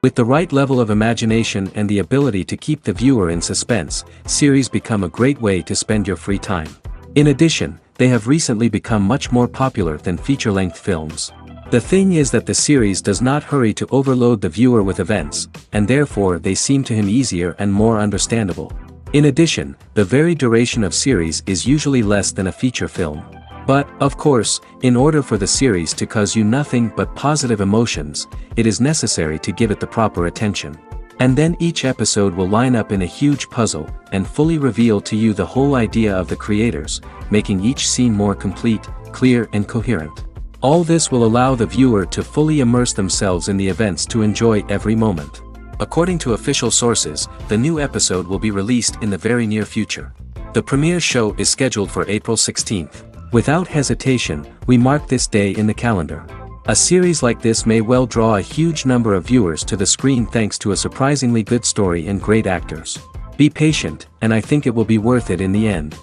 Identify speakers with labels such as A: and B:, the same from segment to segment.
A: With the right level of imagination and the ability to keep the viewer in suspense, series become a great way to spend your free time. In addition, they have recently become much more popular than feature-length films. The thing is that the series does not hurry to overload the viewer with events, and therefore they seem to him easier and more understandable. In addition, the very duration of series is usually less than a feature film. But, of course, in order for the series to cause you nothing but positive emotions, it is necessary to give it the proper attention. And then each episode will line up in a huge puzzle, and fully reveal to you the whole idea of the creators, making each scene more complete, clear and coherent. All this will allow the viewer to fully immerse themselves in the events to enjoy every moment. According to official sources, the new episode will be released in the very near future. The premiere show is scheduled for April 16th. Without hesitation, we mark this day in the calendar. A series like this may well draw a huge number of viewers to the screen thanks to a surprisingly good story and great actors. Be patient, and I think it will be worth it in the end.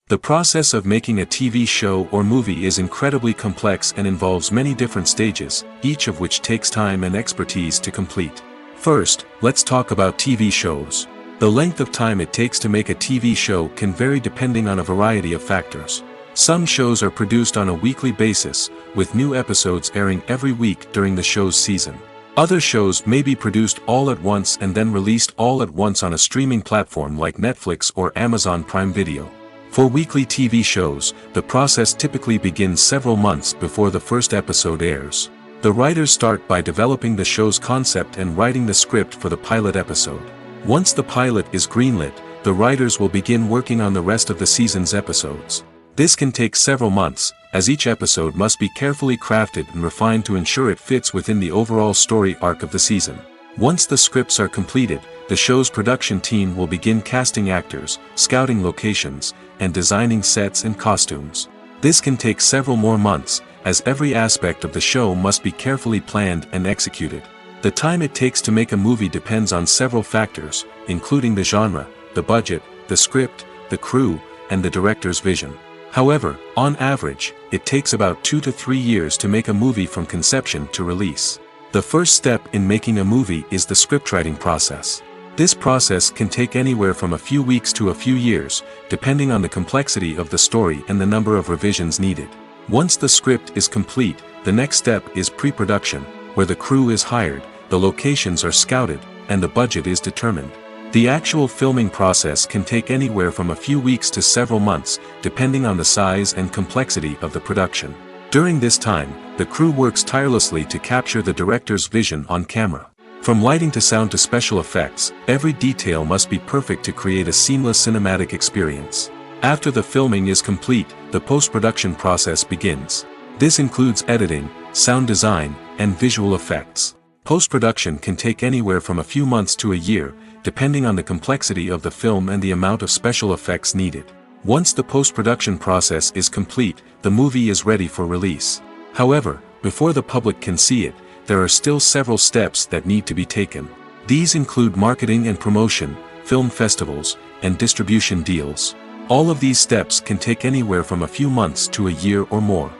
A: The process of making a TV show or movie is incredibly complex and involves many different stages, each of which takes time and expertise to complete. First, let's talk about TV shows. The length of time it takes to make a TV show can vary depending on a variety of factors. Some shows are produced on a weekly basis, with new episodes airing every week during the show's season. Other shows may be produced all at once and then released all at once on a streaming platform like Netflix or Amazon Prime Video. For weekly TV shows, the process typically begins several months before the first episode airs. The writers start by developing the show's concept and writing the script for the pilot episode. Once the pilot is greenlit, the writers will begin working on the rest of the season's episodes. This can take several months, as each episode must be carefully crafted and refined to ensure it fits within the overall story arc of the season. Once the scripts are completed, the show's production team will begin casting actors, scouting locations, and designing sets and costumes. This can take several more months, as every aspect of the show must be carefully planned and executed. The time it takes to make a movie depends on several factors, including the genre, the budget, the script, the crew, and the director's vision. However, on average, it takes about 2 to 3 years to make a movie from conception to release. The first step in making a movie is the scriptwriting process. This process can take anywhere from a few weeks to a few years, depending on the complexity of the story and the number of revisions needed. Once the script is complete, the next step is pre-production, where the crew is hired, the locations are scouted, and the budget is determined. The actual filming process can take anywhere from a few weeks to several months, depending on the size and complexity of the production. During this time, the crew works tirelessly to capture the director's vision on camera. From lighting to sound to special effects, every detail must be perfect to create a seamless cinematic experience. After the filming is complete, the post-production process begins. This includes editing, sound design, and visual effects. Post-production can take anywhere from a few months to a year, depending on the complexity of the film and the amount of special effects needed. Once the post-production process is complete, the movie is ready for release. However, before the public can see it, there are still several steps that need to be taken. These include marketing and promotion, film festivals, and distribution deals. All of these steps can take anywhere from a few months to a year or more.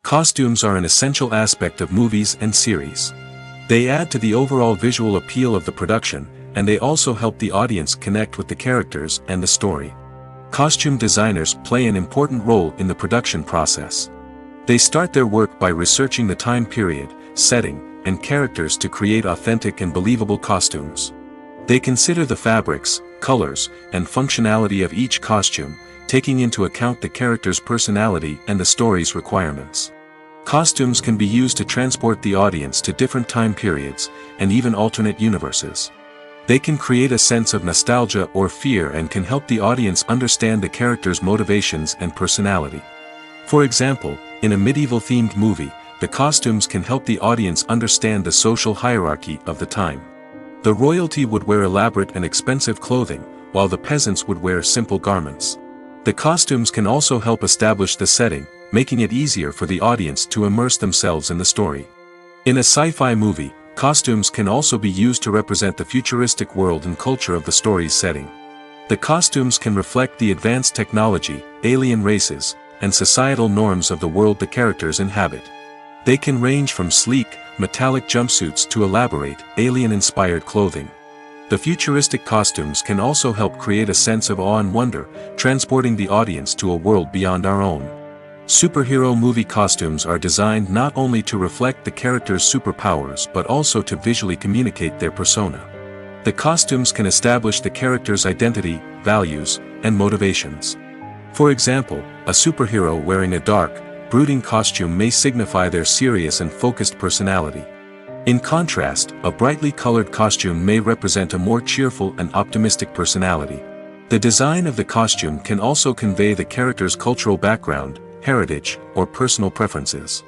A: Costumes are an essential aspect of movies and series. They add to the overall visual appeal of the production, and they also help the audience connect with the characters and the story. Costume designers play an important role in the production process. They start their work by researching the time period, setting, and characters to create authentic and believable costumes. They consider the fabrics, colors, and functionality of each costume, taking into account the character's personality and the story's requirements. Costumes can be used to transport the audience to different time periods, and even alternate universes. They can create a sense of nostalgia or fear and can help the audience understand the character's motivations and personality. For example, in a medieval-themed movie, the costumes can help the audience understand the social hierarchy of the time. The royalty would wear elaborate and expensive clothing, while the peasants would wear simple garments. The costumes can also help establish the setting, making it easier for the audience to immerse themselves in the story. In a sci-fi movie, costumes can also be used to represent the futuristic world and culture of the story's setting. The costumes can reflect the advanced technology, alien races, and societal norms of the world the characters inhabit. They can range from sleek, metallic jumpsuits to elaborate, alien-inspired clothing. The futuristic costumes can also help create a sense of awe and wonder, transporting the audience to a world beyond our own. Superhero movie costumes are designed not only to reflect the character's superpowers but also to visually communicate their persona. The costumes can establish the character's identity, values, and motivations. For example, a superhero wearing a dark, brooding costume may signify their serious and focused personality. In contrast, a brightly colored costume may represent a more cheerful and optimistic personality. The design of the costume can also convey the character's cultural background, heritage, or personal preferences.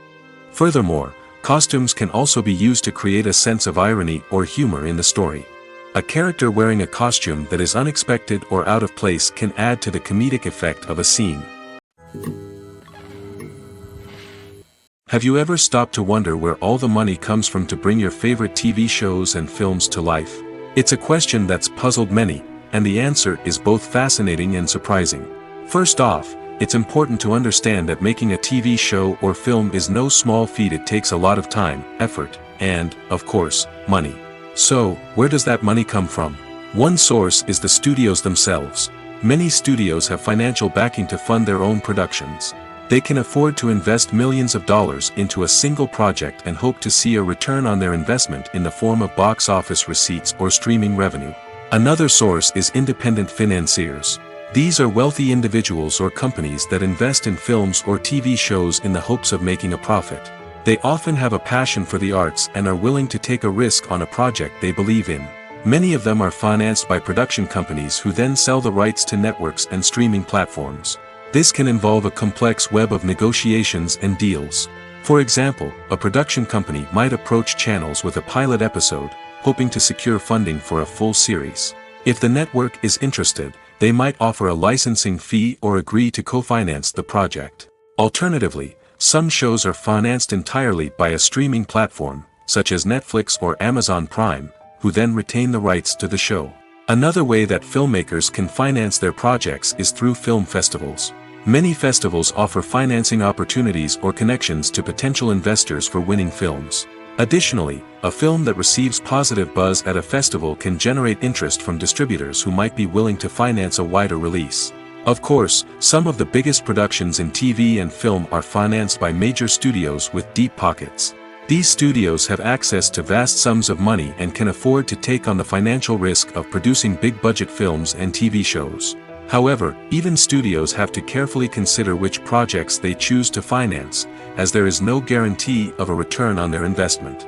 A: Furthermore, costumes can also be used to create a sense of irony or humor in the story. A character wearing a costume that is unexpected or out of place can add to the comedic effect of a scene. Have you ever stopped to wonder where all the money comes from to bring your favorite TV shows and films to life? It's a question that's puzzled many, and the answer is both fascinating and surprising. First off, it's important to understand that making a TV show or film is no small feat. It takes a lot of time, effort, and, of course, money. So, where does that money come from? One source is the studios themselves. Many studios have financial backing to fund their own productions. They can afford to invest millions of dollars into a single project and hope to see a return on their investment in the form of box office receipts or streaming revenue. Another source is independent financiers. These are wealthy individuals or companies that invest in films or TV shows in the hopes of making a profit. They often have a passion for the arts and are willing to take a risk on a project they believe in. Many of them are financed by production companies who then sell the rights to networks and streaming platforms. This can involve a complex web of negotiations and deals. For example, a production company might approach channels with a pilot episode, hoping to secure funding for a full series. If the network is interested, they might offer a licensing fee or agree to co-finance the project. Alternatively, some shows are financed entirely by a streaming platform, such as Netflix or Amazon Prime, who then retain the rights to the show. Another way that filmmakers can finance their projects is through film festivals. Many festivals offer financing opportunities or connections to potential investors for winning films. Additionally, a film that receives positive buzz at a festival can generate interest from distributors who might be willing to finance a wider release. Of course, some of the biggest productions in TV and film are financed by major studios with deep pockets. These studios have access to vast sums of money and can afford to take on the financial risk of producing big-budget films and TV shows. However, even studios have to carefully consider which projects they choose to finance, as there is no guarantee of a return on their investment.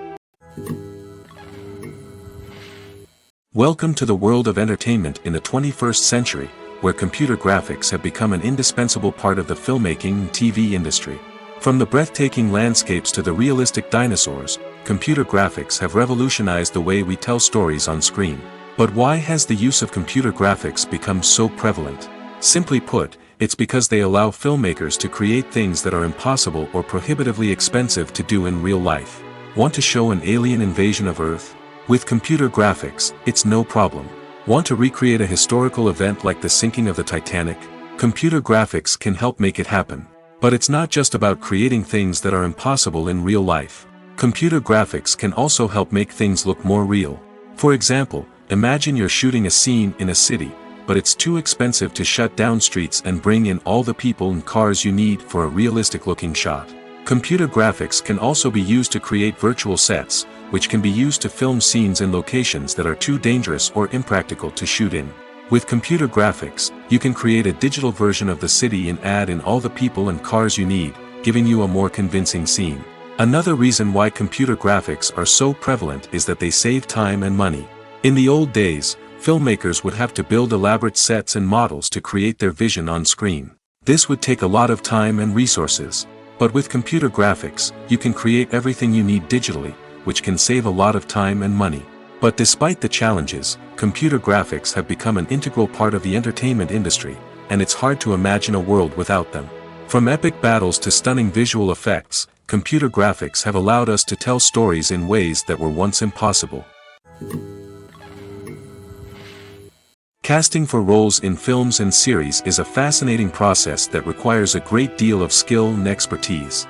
A: Welcome to the world of entertainment in the 21st century, where computer graphics have become an indispensable part of the filmmaking and TV industry. From the breathtaking landscapes to the realistic dinosaurs, computer graphics have revolutionized the way we tell stories on screen. But why has the use of computer graphics become so prevalent? Simply put, it's because they allow filmmakers to create things that are impossible or prohibitively expensive to do in real life. Want to show an alien invasion of Earth? With computer graphics, it's no problem. Want to recreate a historical event like the sinking of the Titanic? Computer graphics can help make it happen. But it's not just about creating things that are impossible in real life. Computer graphics can also help make things look more real. For example, imagine you're shooting a scene in a city, but it's too expensive to shut down streets and bring in all the people and cars you need for a realistic-looking shot. Computer graphics can also be used to create virtual sets, which can be used to film scenes in locations that are too dangerous or impractical to shoot in. With computer graphics, you can create a digital version of the city and add in all the people and cars you need, giving you a more convincing scene. Another reason why computer graphics are so prevalent is that they save time and money. In the old days, filmmakers would have to build elaborate sets and models to create their vision on screen. This would take a lot of time and resources. But with computer graphics, you can create everything you need digitally, which can save a lot of time and money. But despite the challenges, computer graphics have become an integral part of the entertainment industry, and it's hard to imagine a world without them. From epic battles to stunning visual effects, computer graphics have allowed us to tell stories in ways that were once impossible. Casting for roles in films and series is a fascinating process that requires a great deal of skill and expertise.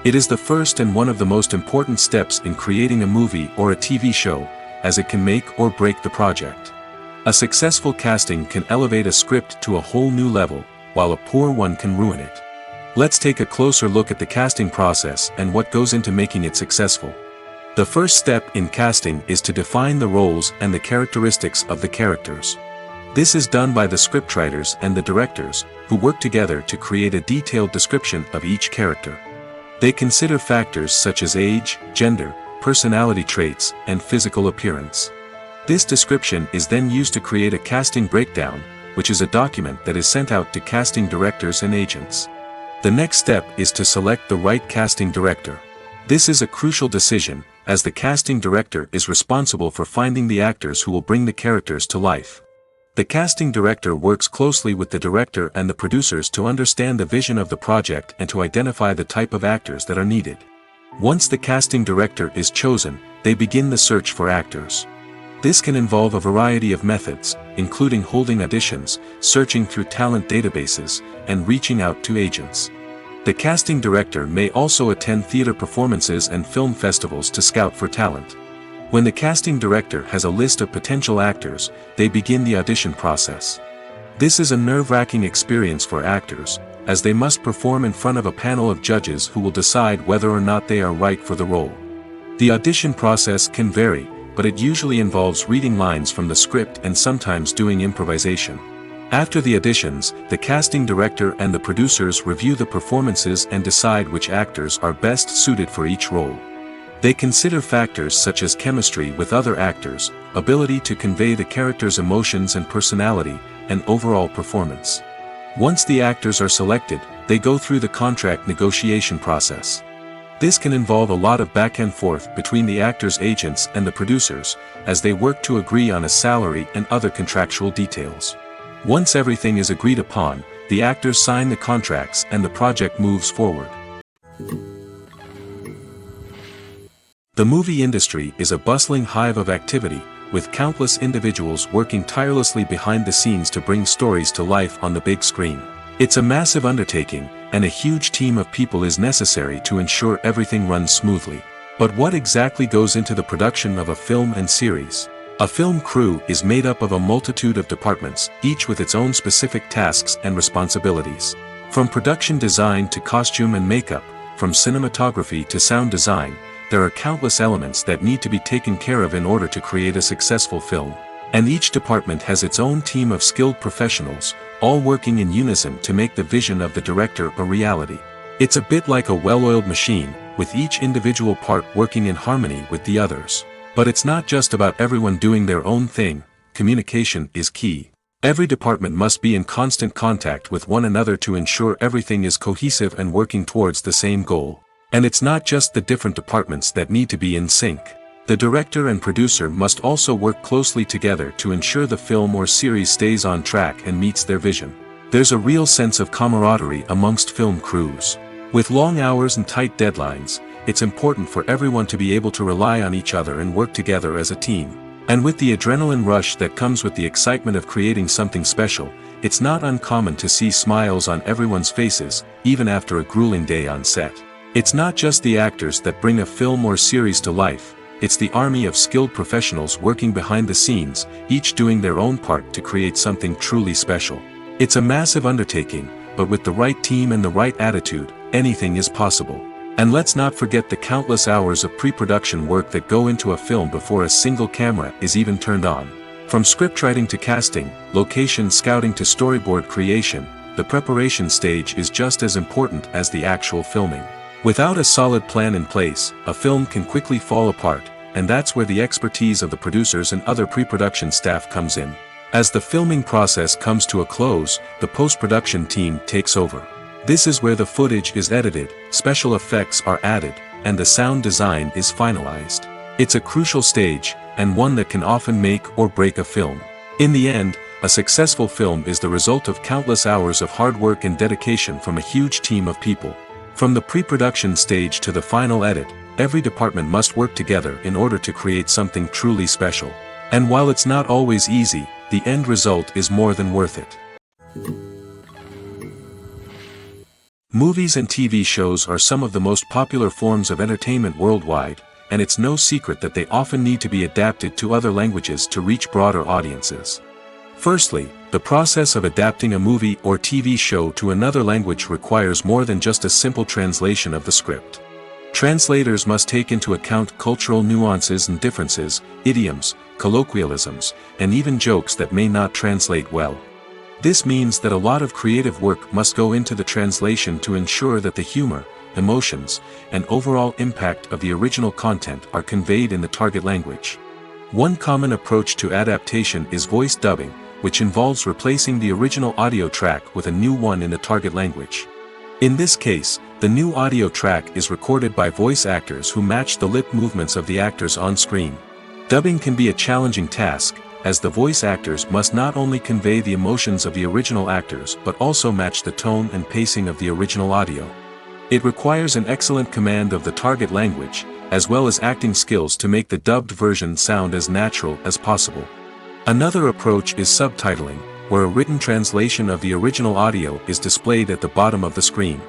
A: It is the first and one of the most important steps in creating a movie or a TV show, as it can make or break the project. A successful casting can elevate a script to a whole new level, while a poor one can ruin it. Let's take a closer look at the casting process and what goes into making it successful. The first step in casting is to define the roles and the characteristics of the characters. This is done by the scriptwriters and the directors, who work together to create a detailed description of each character. They consider factors such as age, gender, personality traits, and physical appearance. This description is then used to create a casting breakdown, which is a document that is sent out to casting directors and agents. The next step is to select the right casting director. This is a crucial decision, as the casting director is responsible for finding the actors who will bring the characters to life. The casting director works closely with the director and the producers to understand the vision of the project and to identify the type of actors that are needed. Once the casting director is chosen, they begin the search for actors. This can involve a variety of methods, including holding auditions, searching through talent databases, and reaching out to agents. The casting director may also attend theater performances and film festivals to scout for talent. When the casting director has a list of potential actors, they begin the audition process. This is a nerve-wracking experience for actors, as they must perform in front of a panel of judges who will decide whether or not they are right for the role. The audition process can vary, but it usually involves reading lines from the script and sometimes doing improvisation. After the auditions, the casting director and the producers review the performances and decide which actors are best suited for each role. They consider factors such as chemistry with other actors, ability to convey the character's emotions and personality, and overall performance. Once the actors are selected, they go through the contract negotiation process. This can involve a lot of back and forth between the actors' agents and the producers, as they work to agree on a salary and other contractual details. Once everything is agreed upon, the actors sign the contracts and the project moves forward. The movie industry is a bustling hive of activity, with countless individuals working tirelessly behind the scenes to bring stories to life on the big screen. It's a massive undertaking, and a huge team of people is necessary to ensure everything runs smoothly. But what exactly goes into the production of a film and series? A film crew is made up of a multitude of departments, each with its own specific tasks and responsibilities. From production design to costume and makeup, from cinematography to sound design, there are countless elements that need to be taken care of in order to create a successful film. And each department has its own team of skilled professionals, all working in unison to make the vision of the director a reality. It's a bit like a well-oiled machine, with each individual part working in harmony with the others. But it's not just about everyone doing their own thing. Communication is key. Every department must be in constant contact with one another to ensure everything is cohesive and working towards the same goal. And it's not just the different departments that need to be in sync. The director and producer must also work closely together to ensure the film or series stays on track and meets their vision. There's a real sense of camaraderie amongst film crews. With long hours and tight deadlines, it's important for everyone to be able to rely on each other and work together as a team. And with the adrenaline rush that comes with the excitement of creating something special, it's not uncommon to see smiles on everyone's faces, even after a grueling day on set. It's not just the actors that bring a film or series to life, it's the army of skilled professionals working behind the scenes, each doing their own part to create something truly special. It's a massive undertaking, but with the right team and the right attitude, anything is possible. And let's not forget the countless hours of pre-production work that go into a film before a single camera is even turned on. From scriptwriting to casting, location scouting to storyboard creation, the preparation stage is just as important as the actual filming. Without a solid plan in place, a film can quickly fall apart, and that's where the expertise of the producers and other pre-production staff comes in. As the filming process comes to a close, the post-production team takes over. This is where the footage is edited, special effects are added, and the sound design is finalized. It's a crucial stage, and one that can often make or break a film. In the end, a successful film is the result of countless hours of hard work and dedication from a huge team of people. From the pre-production stage to the final edit, every department must work together in order to create something truly special. And while it's not always easy, the end result is more than worth it. Movies and TV shows are some of the most popular forms of entertainment worldwide, and it's no secret that they often need to be adapted to other languages to reach broader audiences. Firstly, the process of adapting a movie or TV show to another language requires more than just a simple translation of the script. Translators must take into account cultural nuances and differences, idioms, colloquialisms, and even jokes that may not translate well. This means that a lot of creative work must go into the translation to ensure that the humor, emotions, and overall impact of the original content are conveyed in the target language. One common approach to adaptation is voice dubbing, which involves replacing the original audio track with a new one in the target language. In this case, the new audio track is recorded by voice actors who match the lip movements of the actors on screen. Dubbing can be a challenging task, as the voice actors must not only convey the emotions of the original actors but also match the tone and pacing of the original audio. It requires an excellent command of the target language, as well as acting skills to make the dubbed version sound as natural as possible. Another approach is subtitling, where a written translation of the original audio is displayed at the bottom of the screen.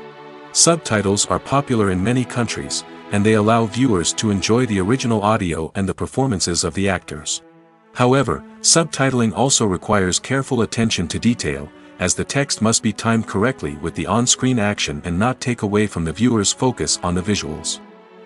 A: Subtitles are popular in many countries, and they allow viewers to enjoy the original audio and the performances of the actors. However, subtitling also requires careful attention to detail, as the text must be timed correctly with the on-screen action and not take away from the viewer's focus on the visuals.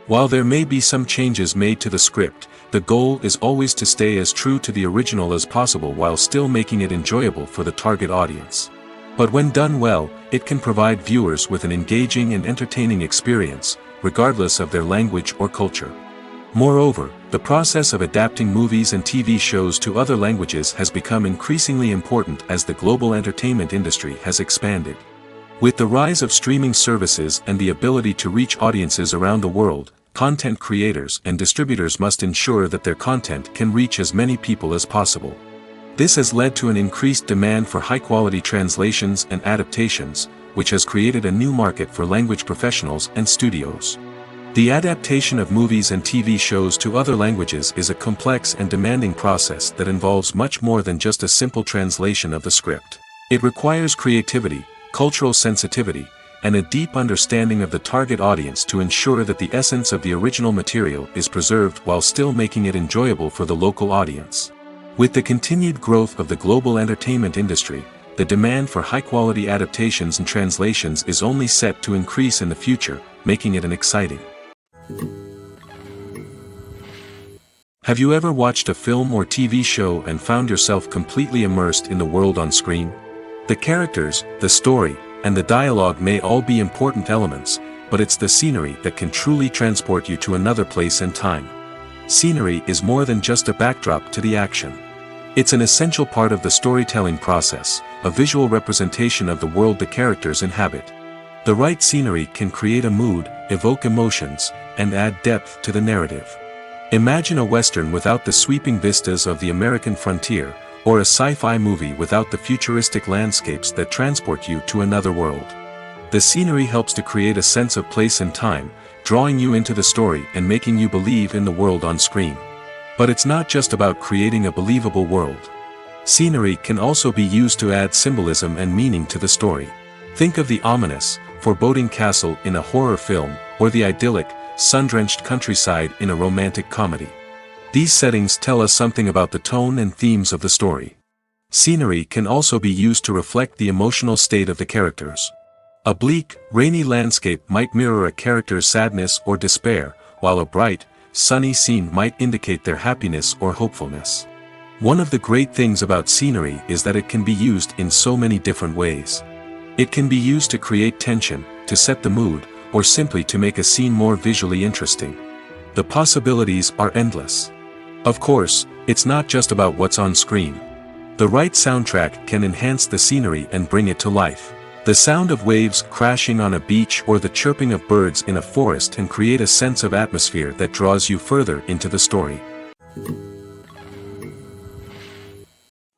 A: While there may be some changes made to the script, the goal is always to stay as true to the original as possible while still making it enjoyable for the target audience. But when done well, it can provide viewers with an engaging and entertaining experience, regardless of their language or culture. Moreover, the process of adapting movies and TV shows to other languages has become increasingly important as the global entertainment industry has expanded. With the rise of streaming services and the ability to reach audiences around the world, content creators and distributors must ensure that their content can reach as many people as possible. This has led to an increased demand for high-quality translations and adaptations, which has created a new market for language professionals and studios. The adaptation of movies and TV shows to other languages is a complex and demanding process that involves much more than just a simple translation of the script. It requires creativity, cultural sensitivity, and a deep understanding of the target audience to ensure that the essence of the original material is preserved while still making it enjoyable for the local audience. With the continued growth of the global entertainment industry, the demand for high-quality adaptations and translations is only set to increase in the future, making it an exciting. Have you ever watched a film or TV show and found yourself completely immersed in the world on screen? The characters, the story, and the dialogue may all be important elements, but it's the scenery that can truly transport you to another place and time. Scenery is more than just a backdrop to the action. It's an essential part of the storytelling process, a visual representation of the world the characters inhabit. The right scenery can create a mood, evoke emotions, and add depth to the narrative. Imagine a Western without the sweeping vistas of the American frontier, or a sci-fi movie without the futuristic landscapes that transport you to another world. The scenery helps to create a sense of place and time, drawing you into the story and making you believe in the world on screen. But it's not just about creating a believable world. Scenery can also be used to add symbolism and meaning to the story. Think of the ominous, foreboding castle in a horror film, or the idyllic, sun-drenched countryside in a romantic comedy. These settings tell us something about the tone and themes of the story. Scenery can also be used to reflect the emotional state of the characters. A bleak, rainy landscape might mirror a character's sadness or despair, while a bright, sunny scene might indicate their happiness or hopefulness. One of the great things about scenery is that it can be used in so many different ways. It can be used to create tension, to set the mood, or simply to make a scene more visually interesting. The possibilities are endless. Of course, it's not just about what's on screen. The right soundtrack can enhance the scenery and bring it to life. The sound of waves crashing on a beach or the chirping of birds in a forest can create a sense of atmosphere that draws you further into the story.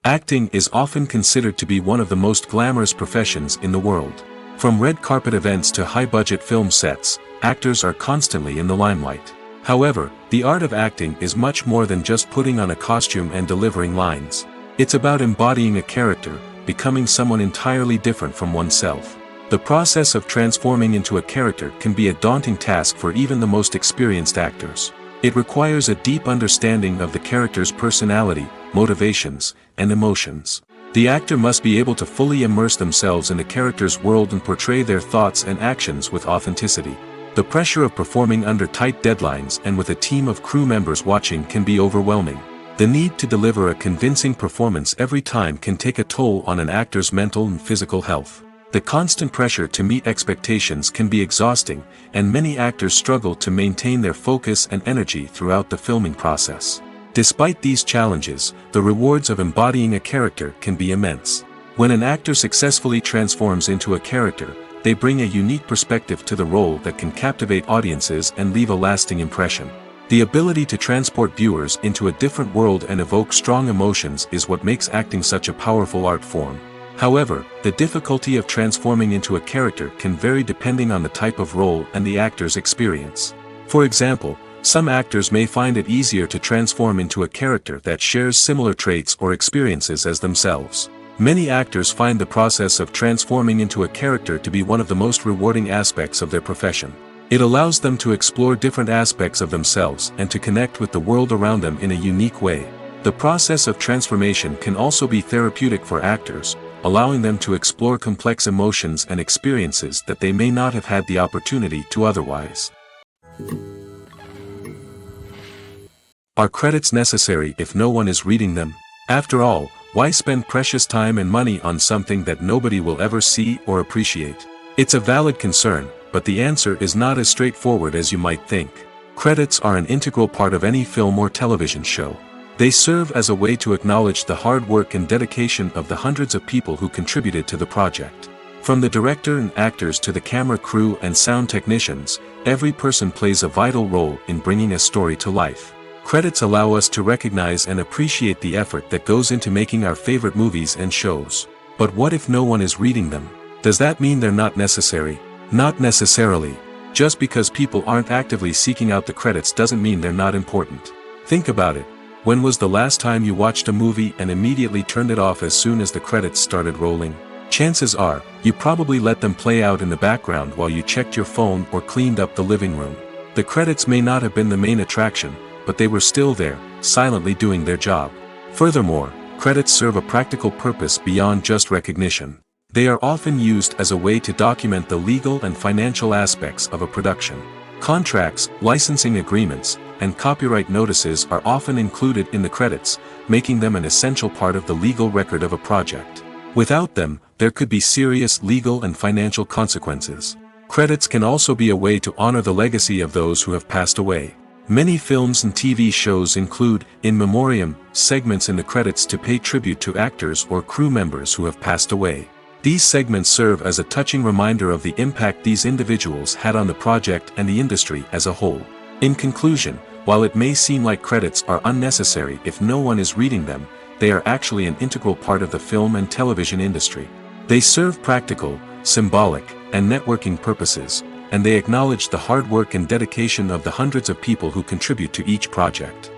A: Acting is often considered to be one of the most glamorous professions in the world. From red carpet events to high-budget film sets, actors are constantly in the limelight. However, the art of acting is much more than just putting on a costume and delivering lines. It's about embodying a character, becoming someone entirely different from oneself. The process of transforming into a character can be a daunting task for even the most experienced actors. It requires a deep understanding of the character's personality, motivations, and emotions. The actor must be able to fully immerse themselves in the character's world and portray their thoughts and actions with authenticity. The pressure of performing under tight deadlines and with a team of crew members watching can be overwhelming. The need to deliver a convincing performance every time can take a toll on an actor's mental and physical health. The constant pressure to meet expectations can be exhausting, and many actors struggle to maintain their focus and energy throughout the filming process. Despite these challenges, the rewards of embodying a character can be immense. When an actor successfully transforms into a character, they bring a unique perspective to the role that can captivate audiences and leave a lasting impression. The ability to transport viewers into a different world and evoke strong emotions is what makes acting such a powerful art form. However, the difficulty of transforming into a character can vary depending on the type of role and the actor's experience. For example, some actors may find it easier to transform into a character that shares similar traits or experiences as themselves. Many actors find the process of transforming into a character to be one of the most rewarding aspects of their profession. It allows them to explore different aspects of themselves and to connect with the world around them in a unique way. The process of transformation can also be therapeutic for actors, allowing them to explore complex emotions and experiences that they may not have had the opportunity to otherwise. Are credits necessary if no one is reading them? After all, why spend precious time and money on something that nobody will ever see or appreciate? It's a valid concern, but the answer is not as straightforward as you might think. Credits are an integral part of any film or television show. They serve as a way to acknowledge the hard work and dedication of the hundreds of people who contributed to the project. From the director and actors to the camera crew and sound technicians, every person plays a vital role in bringing a story to life. Credits allow us to recognize and appreciate the effort that goes into making our favorite movies and shows. But what if no one is reading them? Does that mean they're not necessary? Not necessarily. Just because people aren't actively seeking out the credits doesn't mean they're not important. Think about it. When was the last time you watched a movie and immediately turned it off as soon as the credits started rolling? Chances are, you probably let them play out in the background while you checked your phone or cleaned up the living room. The credits may not have been the main attraction, but they were still there, silently doing their job. Furthermore, credits serve a practical purpose beyond just recognition. They are often used as a way to document the legal and financial aspects of a production. Contracts, licensing agreements, and copyright notices are often included in the credits, making them an essential part of the legal record of a project. Without them, there could be serious legal and financial consequences. Credits can also be a way to honor the legacy of those who have passed away. Many films and TV shows include, in memoriam, segments in the credits to pay tribute to actors or crew members who have passed away. These segments serve as a touching reminder of the impact these individuals had on the project and the industry as a whole. In conclusion, while it may seem like credits are unnecessary if no one is reading them, they are actually an integral part of the film and television industry. They serve practical, symbolic, and networking purposes, and they acknowledge the hard work and dedication of the hundreds of people who contribute to each project.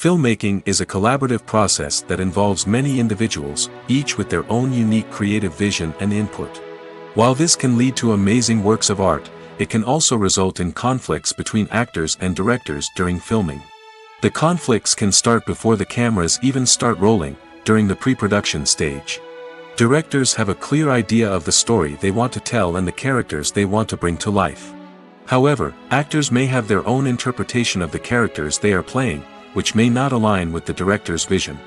A: Filmmaking is a collaborative process that involves many individuals, each with their own unique creative vision and input. While this can lead to amazing works of art, it can also result in conflicts between actors and directors during filming. The conflicts can start before the cameras even start rolling, during the pre-production stage. Directors have a clear idea of the story they want to tell and the characters they want to bring to life. However, actors may have their own interpretation of the characters they are playing, which may not align with the director's vision.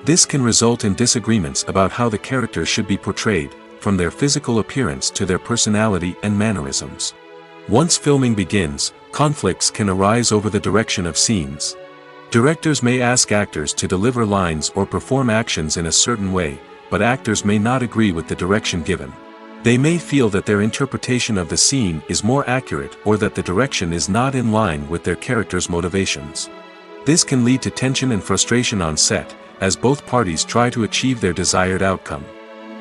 A: This can result in disagreements about how the characters should be portrayed, from their physical appearance to their personality and mannerisms. Once filming begins, conflicts can arise over the direction of scenes. Directors may ask actors to deliver lines or perform actions in a certain way, but actors may not agree with the direction given. They may feel that their interpretation of the scene is more accurate or that the direction is not in line with their character's motivations. This can lead to tension and frustration on set, as both parties try to achieve their desired outcome.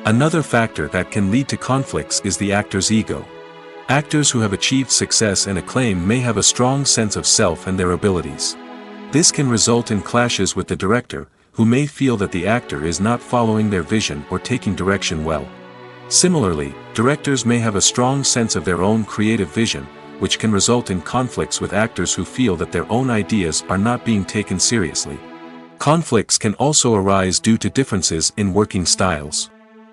A: Another factor that can lead to conflicts is the actor's ego. Actors who have achieved success and acclaim may have a strong sense of self and their abilities. This can result in clashes with the director, who may feel that the actor is not following their vision or taking direction well. Similarly, directors may have a strong sense of their own creative vision, which can result in conflicts with actors who feel that their own ideas are not being taken seriously. Conflicts can also arise due to differences in working styles.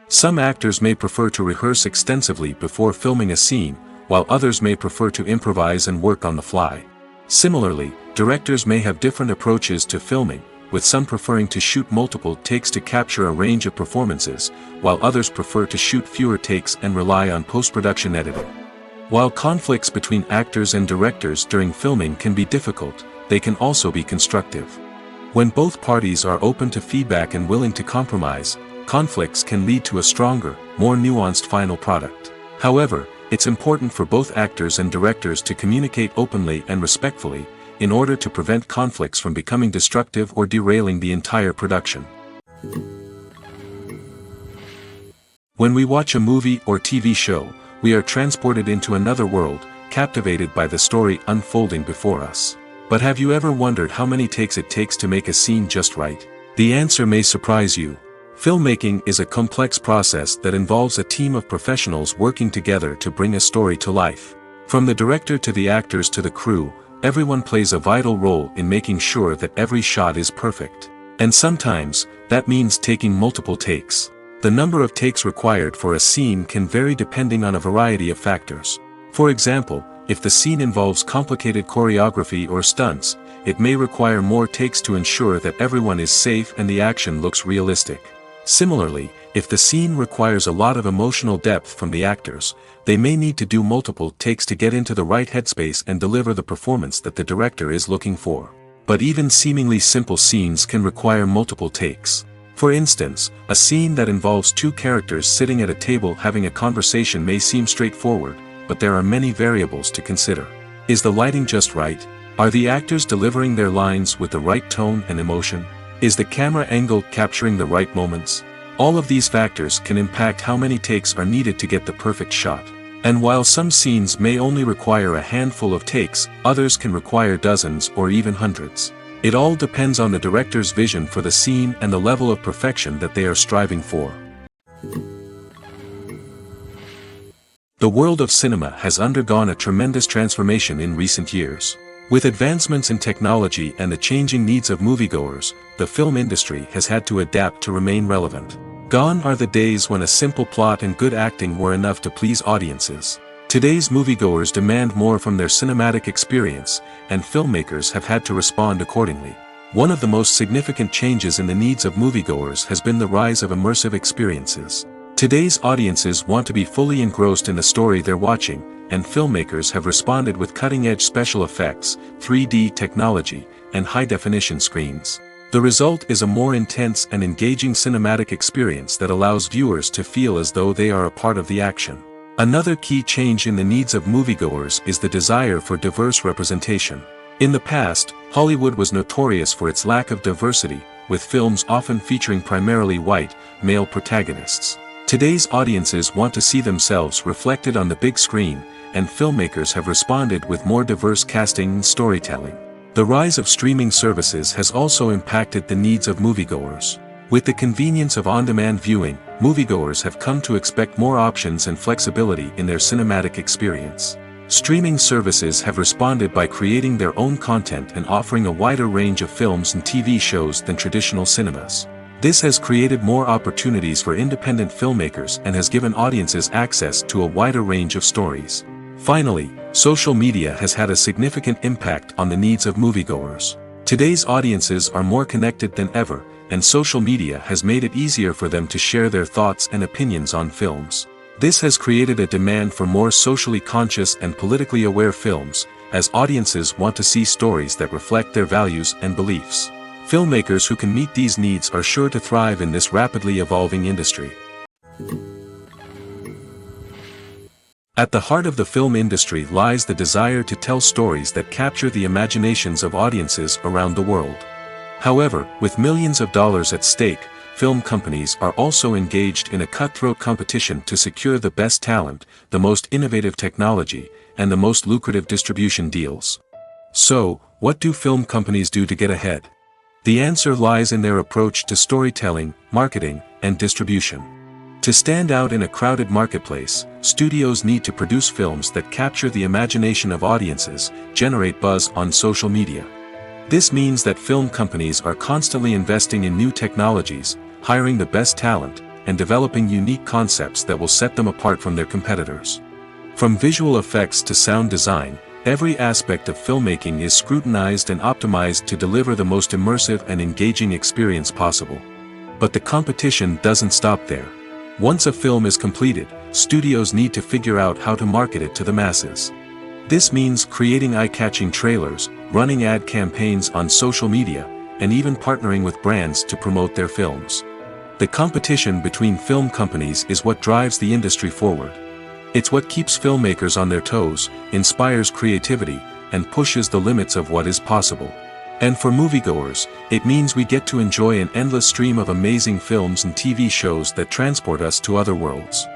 A: Some actors may prefer to rehearse extensively before filming a scene, while others may prefer to improvise and work on the fly. Similarly, directors may have different approaches to filming, with some preferring to shoot multiple takes to capture a range of performances, while others prefer to shoot fewer takes and rely on post-production editing. While conflicts between actors and directors during filming can be difficult, they can also be constructive. When both parties are open to feedback and willing to compromise, conflicts can lead to a stronger, more nuanced final product. However, it's important for both actors and directors to communicate openly and respectfully, in order to prevent conflicts from becoming destructive or derailing the entire production. When we watch a movie or TV show, we are transported into another world, captivated by the story unfolding before us. But have you ever wondered how many takes it takes to make a scene just right? The answer may surprise you. Filmmaking is a complex process that involves a team of professionals working together to bring a story to life. From the director to the actors to the crew, everyone plays a vital role in making sure that every shot is perfect. And sometimes, that means taking multiple takes. The number of takes required for a scene can vary depending on a variety of factors. For example, if the scene involves complicated choreography or stunts, it may require more takes to ensure that everyone is safe and the action looks realistic. Similarly, if the scene requires a lot of emotional depth from the actors, they may need to do multiple takes to get into the right headspace and deliver the performance that the director is looking for. But even seemingly simple scenes can require multiple takes. For instance, a scene that involves two characters sitting at a table having a conversation may seem straightforward, but there are many variables to consider. Is the lighting just right? Are the actors delivering their lines with the right tone and emotion? Is the camera angle capturing the right moments? All of these factors can impact how many takes are needed to get the perfect shot. And while some scenes may only require a handful of takes, others can require dozens or even hundreds. It all depends on the director's vision for the scene and the level of perfection that they are striving for. The world of cinema has undergone a tremendous transformation in recent years. With advancements in technology and the changing needs of moviegoers, the film industry has had to adapt to remain relevant. Gone are the days when a simple plot and good acting were enough to please audiences. Today's moviegoers demand more from their cinematic experience, and filmmakers have had to respond accordingly. One of the most significant changes in the needs of moviegoers has been the rise of immersive experiences. Today's audiences want to be fully engrossed in the story they're watching, and filmmakers have responded with cutting-edge special effects, 3D technology, and high-definition screens. The result is a more intense and engaging cinematic experience that allows viewers to feel as though they are a part of the action. Another key change in the needs of moviegoers is the desire for diverse representation. In the past, Hollywood was notorious for its lack of diversity, with films often featuring primarily white, male protagonists. Today's audiences want to see themselves reflected on the big screen, and filmmakers have responded with more diverse casting and storytelling. The rise of streaming services has also impacted the needs of moviegoers. With the convenience of on-demand viewing, moviegoers have come to expect more options and flexibility in their cinematic experience. Streaming services have responded by creating their own content and offering a wider range of films and TV shows than traditional cinemas. This has created more opportunities for independent filmmakers and has given audiences access to a wider range of stories. Finally, social media has had a significant impact on the needs of moviegoers. Today's audiences are more connected than ever, and social media has made it easier for them to share their thoughts and opinions on films. This has created a demand for more socially conscious and politically aware films, as audiences want to see stories that reflect their values and beliefs. Filmmakers who can meet these needs are sure to thrive in this rapidly evolving industry. At the heart of the film industry lies the desire to tell stories that capture the imaginations of audiences around the world. However, with millions of dollars at stake, film companies are also engaged in a cutthroat competition to secure the best talent, the most innovative technology, and the most lucrative distribution deals. So, what do film companies do to get ahead? The answer lies in their approach to storytelling, marketing, and distribution. To stand out in a crowded marketplace, studios need to produce films that capture the imagination of audiences, generate buzz on social media. This means that film companies are constantly investing in new technologies, hiring the best talent, and developing unique concepts that will set them apart from their competitors. From visual effects to sound design, every aspect of filmmaking is scrutinized and optimized to deliver the most immersive and engaging experience possible. But the competition doesn't stop there. Once a film is completed, studios need to figure out how to market it to the masses. This means creating eye-catching trailers, running ad campaigns on social media, and even partnering with brands to promote their films. The competition between film companies is what drives the industry forward. It's what keeps filmmakers on their toes, inspires creativity, and pushes the limits of what is possible. And for moviegoers, it means we get to enjoy an endless stream of amazing films and TV shows that transport us to other worlds.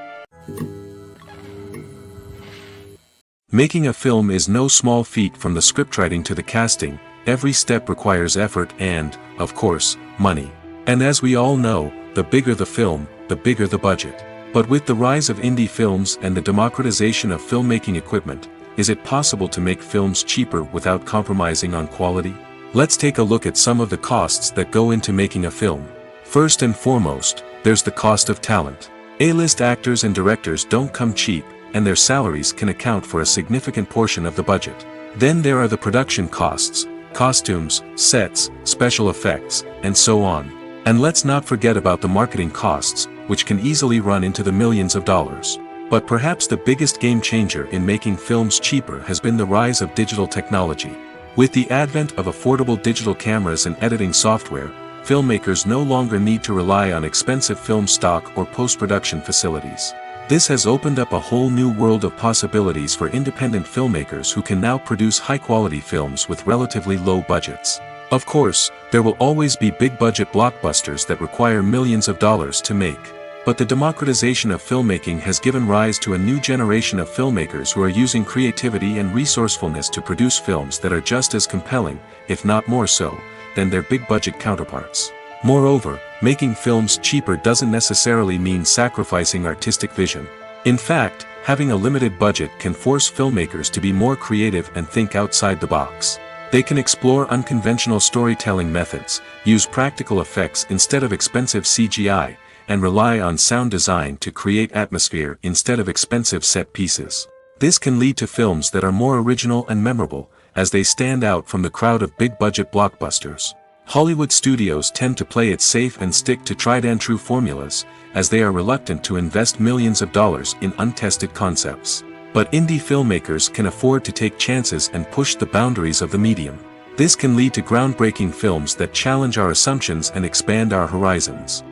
A: Making a film is no small feat. From the scriptwriting to the casting, every step requires effort and, of course, money. And as we all know, the bigger the film, the bigger the budget. But with the rise of indie films and the democratization of filmmaking equipment, is it possible to make films cheaper without compromising on quality? Let's take a look at some of the costs that go into making a film. First and foremost, there's the cost of talent. A-list actors and directors don't come cheap, and their salaries can account for a significant portion of the budget. Then there are the production costs, costumes, sets, special effects, and so on. And let's not forget about the marketing costs, which can easily run into the millions of dollars. But perhaps the biggest game changer in making films cheaper has been the rise of digital technology. With the advent of affordable digital cameras and editing software, filmmakers no longer need to rely on expensive film stock or post-production facilities. This has opened up a whole new world of possibilities for independent filmmakers who can now produce high-quality films with relatively low budgets. Of course, there will always be big-budget blockbusters that require millions of dollars to make. But the democratization of filmmaking has given rise to a new generation of filmmakers who are using creativity and resourcefulness to produce films that are just as compelling, if not more so, than their big-budget counterparts. Moreover, making films cheaper doesn't necessarily mean sacrificing artistic vision. In fact, having a limited budget can force filmmakers to be more creative and think outside the box. They can explore unconventional storytelling methods, use practical effects instead of expensive CGI, and rely on sound design to create atmosphere instead of expensive set pieces. This can lead to films that are more original and memorable, as they stand out from the crowd of big-budget blockbusters. Hollywood studios tend to play it safe and stick to tried-and-true formulas, as they are reluctant to invest millions of dollars in untested concepts. But indie filmmakers can afford to take chances and push the boundaries of the medium. This can lead to groundbreaking films that challenge our assumptions and expand our horizons.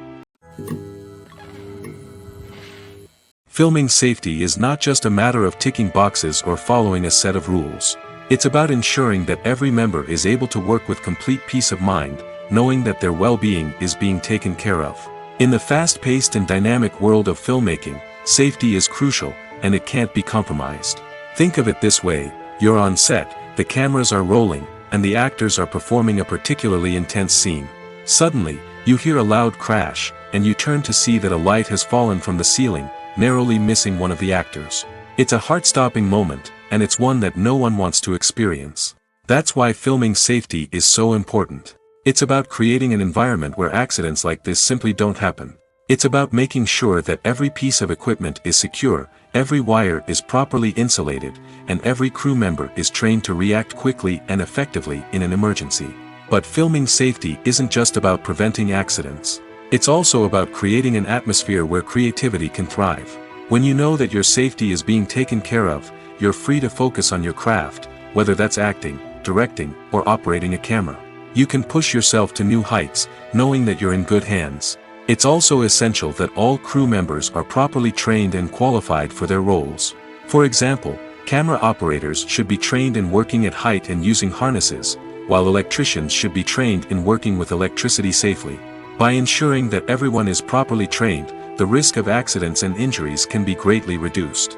A: Filming safety is not just a matter of ticking boxes or following a set of rules. It's about ensuring that every member is able to work with complete peace of mind, knowing that their well-being is being taken care of. In the fast-paced and dynamic world of filmmaking, safety is crucial, and it can't be compromised. Think of it this way: you're on set, the cameras are rolling, and the actors are performing a particularly intense scene. Suddenly, you hear a loud crash, and you turn to see that a light has fallen from the ceiling, narrowly missing one of the actors. It's a heart-stopping moment, and it's one that no one wants to experience. That's why filming safety is so important. It's about creating an environment where accidents like this simply don't happen. It's about making sure that every piece of equipment is secure, every wire is properly insulated, and every crew member is trained to react quickly and effectively in an emergency. But filming safety isn't just about preventing accidents. It's also about creating an atmosphere where creativity can thrive. When you know that your safety is being taken care of, you're free to focus on your craft, whether that's acting, directing, or operating a camera. You can push yourself to new heights, knowing that you're in good hands. It's also essential that all crew members are properly trained and qualified for their roles. For example, camera operators should be trained in working at height and using harnesses, while electricians should be trained in working with electricity safely. By ensuring that everyone is properly trained, the risk of accidents and injuries can be greatly reduced.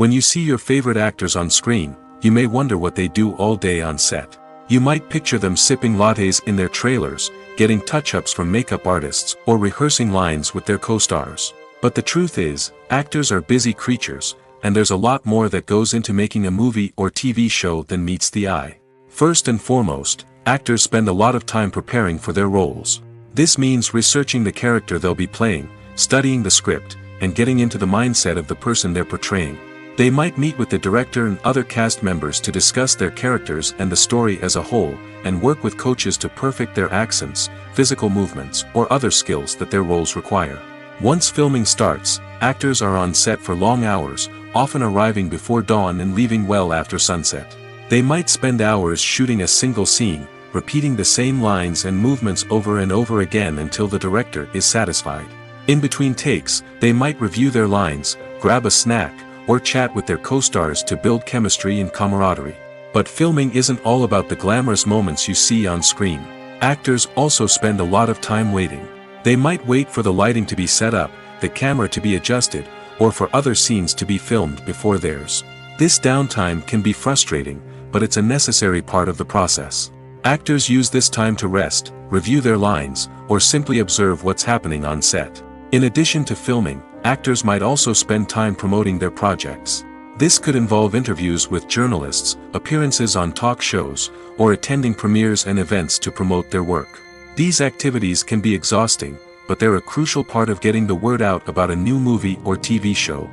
A: When you see your favorite actors on screen, you may wonder what they do all day on set. You might picture them sipping lattes in their trailers, getting touch-ups from makeup artists, or rehearsing lines with their co-stars. But the truth is, actors are busy creatures, and there's a lot more that goes into making a movie or TV show than meets the eye. First and foremost, actors spend a lot of time preparing for their roles. This means researching the character they'll be playing, studying the script, and getting into the mindset of the person they're portraying. They might meet with the director and other cast members to discuss their characters and the story as a whole, and work with coaches to perfect their accents, physical movements, or other skills that their roles require. Once filming starts, actors are on set for long hours, often arriving before dawn and leaving well after sunset. They might spend hours shooting a single scene, repeating the same lines and movements over and over again until the director is satisfied. In between takes, they might review their lines, grab a snack, or chat with their co-stars to build chemistry and camaraderie. But filming isn't all about the glamorous moments you see on screen. Actors also spend a lot of time waiting. They might wait for the lighting to be set up, the camera to be adjusted, or for other scenes to be filmed before theirs. This downtime can be frustrating, but it's a necessary part of the process. Actors use this time to rest, review their lines, or simply observe what's happening on set. In addition to filming, actors might also spend time promoting their projects. This could involve interviews with journalists, appearances on talk shows, or attending premieres and events to promote their work. These activities can be exhausting, but they're a crucial part of getting the word out about a new movie or TV show.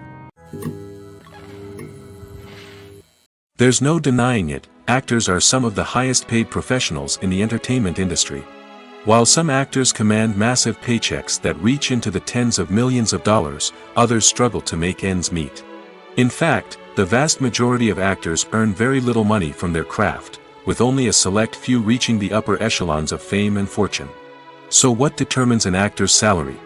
A: There's no denying it, actors are some of the highest paid professionals in the entertainment industry. While some actors command massive paychecks that reach into the tens of millions of dollars, others struggle to make ends meet. In fact, the vast majority of actors earn very little money from their craft, with only a select few reaching the upper echelons of fame and fortune. So what determines an actor's salary?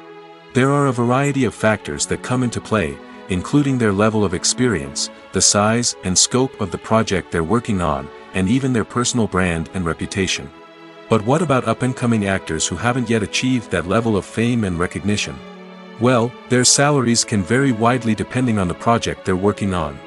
A: There are a variety of factors that come into play, including their level of experience, the size and scope of the project they're working on, and even their personal brand and reputation. But what about up-and-coming actors who haven't yet achieved that level of fame and recognition? Well, their salaries can vary widely depending on the project they're working on.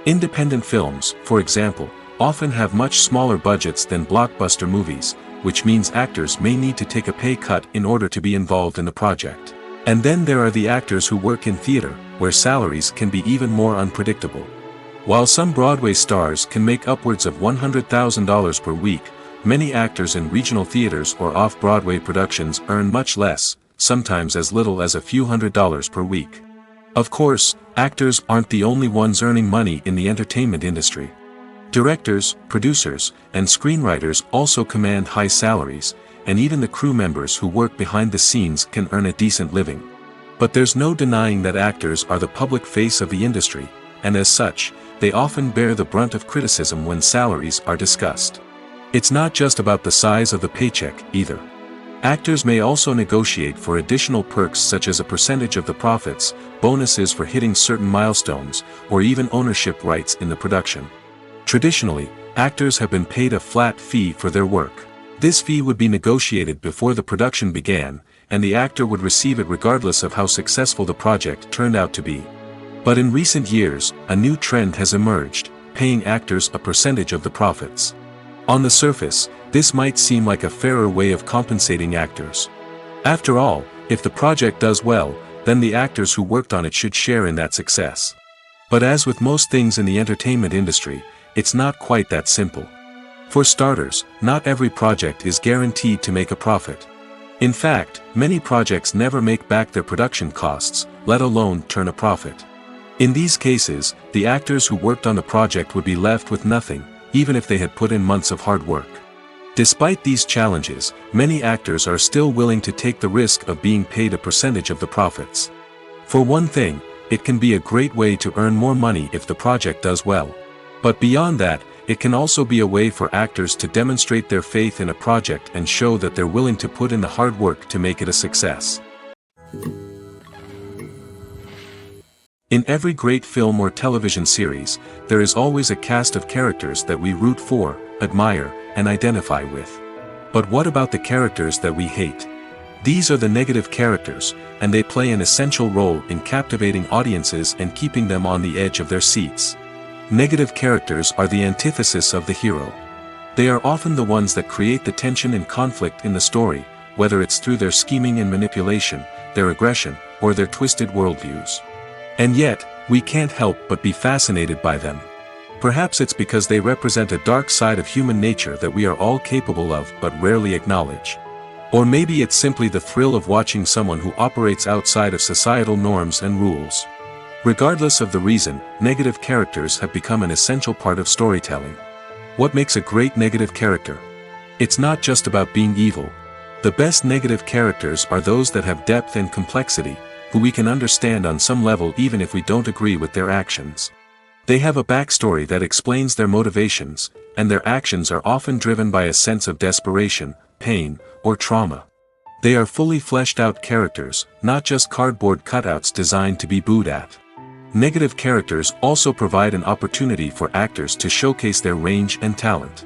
A: Independent films, for example, often have much smaller budgets than blockbuster movies, which means actors may need to take a pay cut in order to be involved in the project. And then there are the actors who work in theater, where salaries can be even more unpredictable. While some Broadway stars can make upwards of $100,000 per week, many actors in regional theaters or off-Broadway productions earn much less, sometimes as little as a few $100s per week. Of course, actors aren't the only ones earning money in the entertainment industry. Directors, producers, and screenwriters also command high salaries, and even the crew members who work behind the scenes can earn a decent living. But there's no denying that actors are the public face of the industry, and as such, they often bear the brunt of criticism when salaries are discussed. It's not just about the size of the paycheck, either. Actors may also negotiate for additional perks such as a percentage of the profits, bonuses for hitting certain milestones, or even ownership rights in the production. Traditionally, actors have been paid a flat fee for their work. This fee would be negotiated before the production began, and the actor would receive it regardless of how successful the project turned out to be. But in recent years, a new trend has emerged, paying actors a percentage of the profits. On the surface, this might seem like a fairer way of compensating actors. After all, if the project does well, then the actors who worked on it should share in that success. But as with most things in the entertainment industry, it's not quite that simple. For starters, not every project is guaranteed to make a profit. In fact, many projects never make back their production costs, let alone turn a profit. In these cases, the actors who worked on the project would be left with nothing, even if they had put in months of hard work. Despite these challenges, many actors are still willing to take the risk of being paid a percentage of the profits. For one thing, it can be a great way to earn more money if the project does well. But beyond that, it can also be a way for actors to demonstrate their faith in a project and show that they're willing to put in the hard work to make it a success. In every great film or television series, there is always a cast of characters that we root for, admire, and identify with. But what about the characters that we hate? These are the negative characters, and they play an essential role in captivating audiences and keeping them on the edge of their seats. Negative characters are the antithesis of the hero. They are often the ones that create the tension and conflict in the story, whether it's through their scheming and manipulation, their aggression, or their twisted worldviews. And yet, we can't help but be fascinated by them. Perhaps it's because they represent a dark side of human nature that we are all capable of but rarely acknowledge. Or maybe it's simply the thrill of watching someone who operates outside of societal norms and rules. Regardless of the reason, negative characters have become an essential part of storytelling. What makes a great negative character? It's not just about being evil. The best negative characters are those that have depth and complexity, who we can understand on some level even if we don't agree with their actions. They have a backstory that explains their motivations, and their actions are often driven by a sense of desperation, pain, or trauma. They are fully fleshed out characters, not just cardboard cutouts designed to be booed at. Negative characters also provide an opportunity for actors to showcase their range and talent.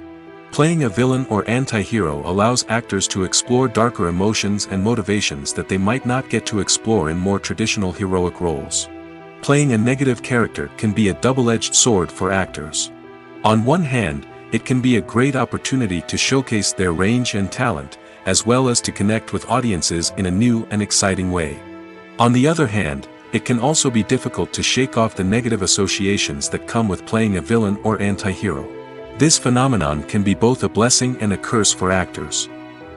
A: Playing a villain or anti-hero allows actors to explore darker emotions and motivations that they might not get to explore in more traditional heroic roles. Playing a negative character can be a double-edged sword for actors. On one hand, it can be a great opportunity to showcase their range and talent, as well as to connect with audiences in a new and exciting way. On the other hand, it can also be difficult to shake off the negative associations that come with playing a villain or anti-hero. This phenomenon can be both a blessing and a curse for actors.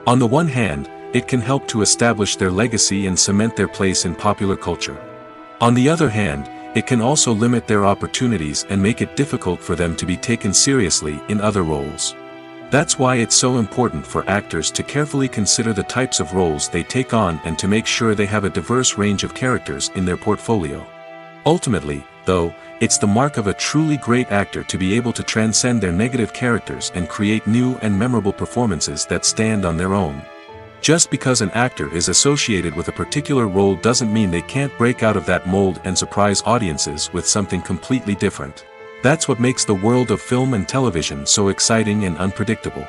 A: On the one hand, it can help to establish their legacy and cement their place in popular culture. On the other hand, it can also limit their opportunities and make it difficult for them to be taken seriously in other roles. That's why it's so important for actors to carefully consider the types of roles they take on and to make sure they have a diverse range of characters in their portfolio. Ultimately, though, it's the mark of a truly great actor to be able to transcend their negative characters and create new and memorable performances that stand on their own. Just because an actor is associated with a particular role doesn't mean they can't break out of that mold and surprise audiences with something completely different. That's what makes the world of film and television so exciting and unpredictable.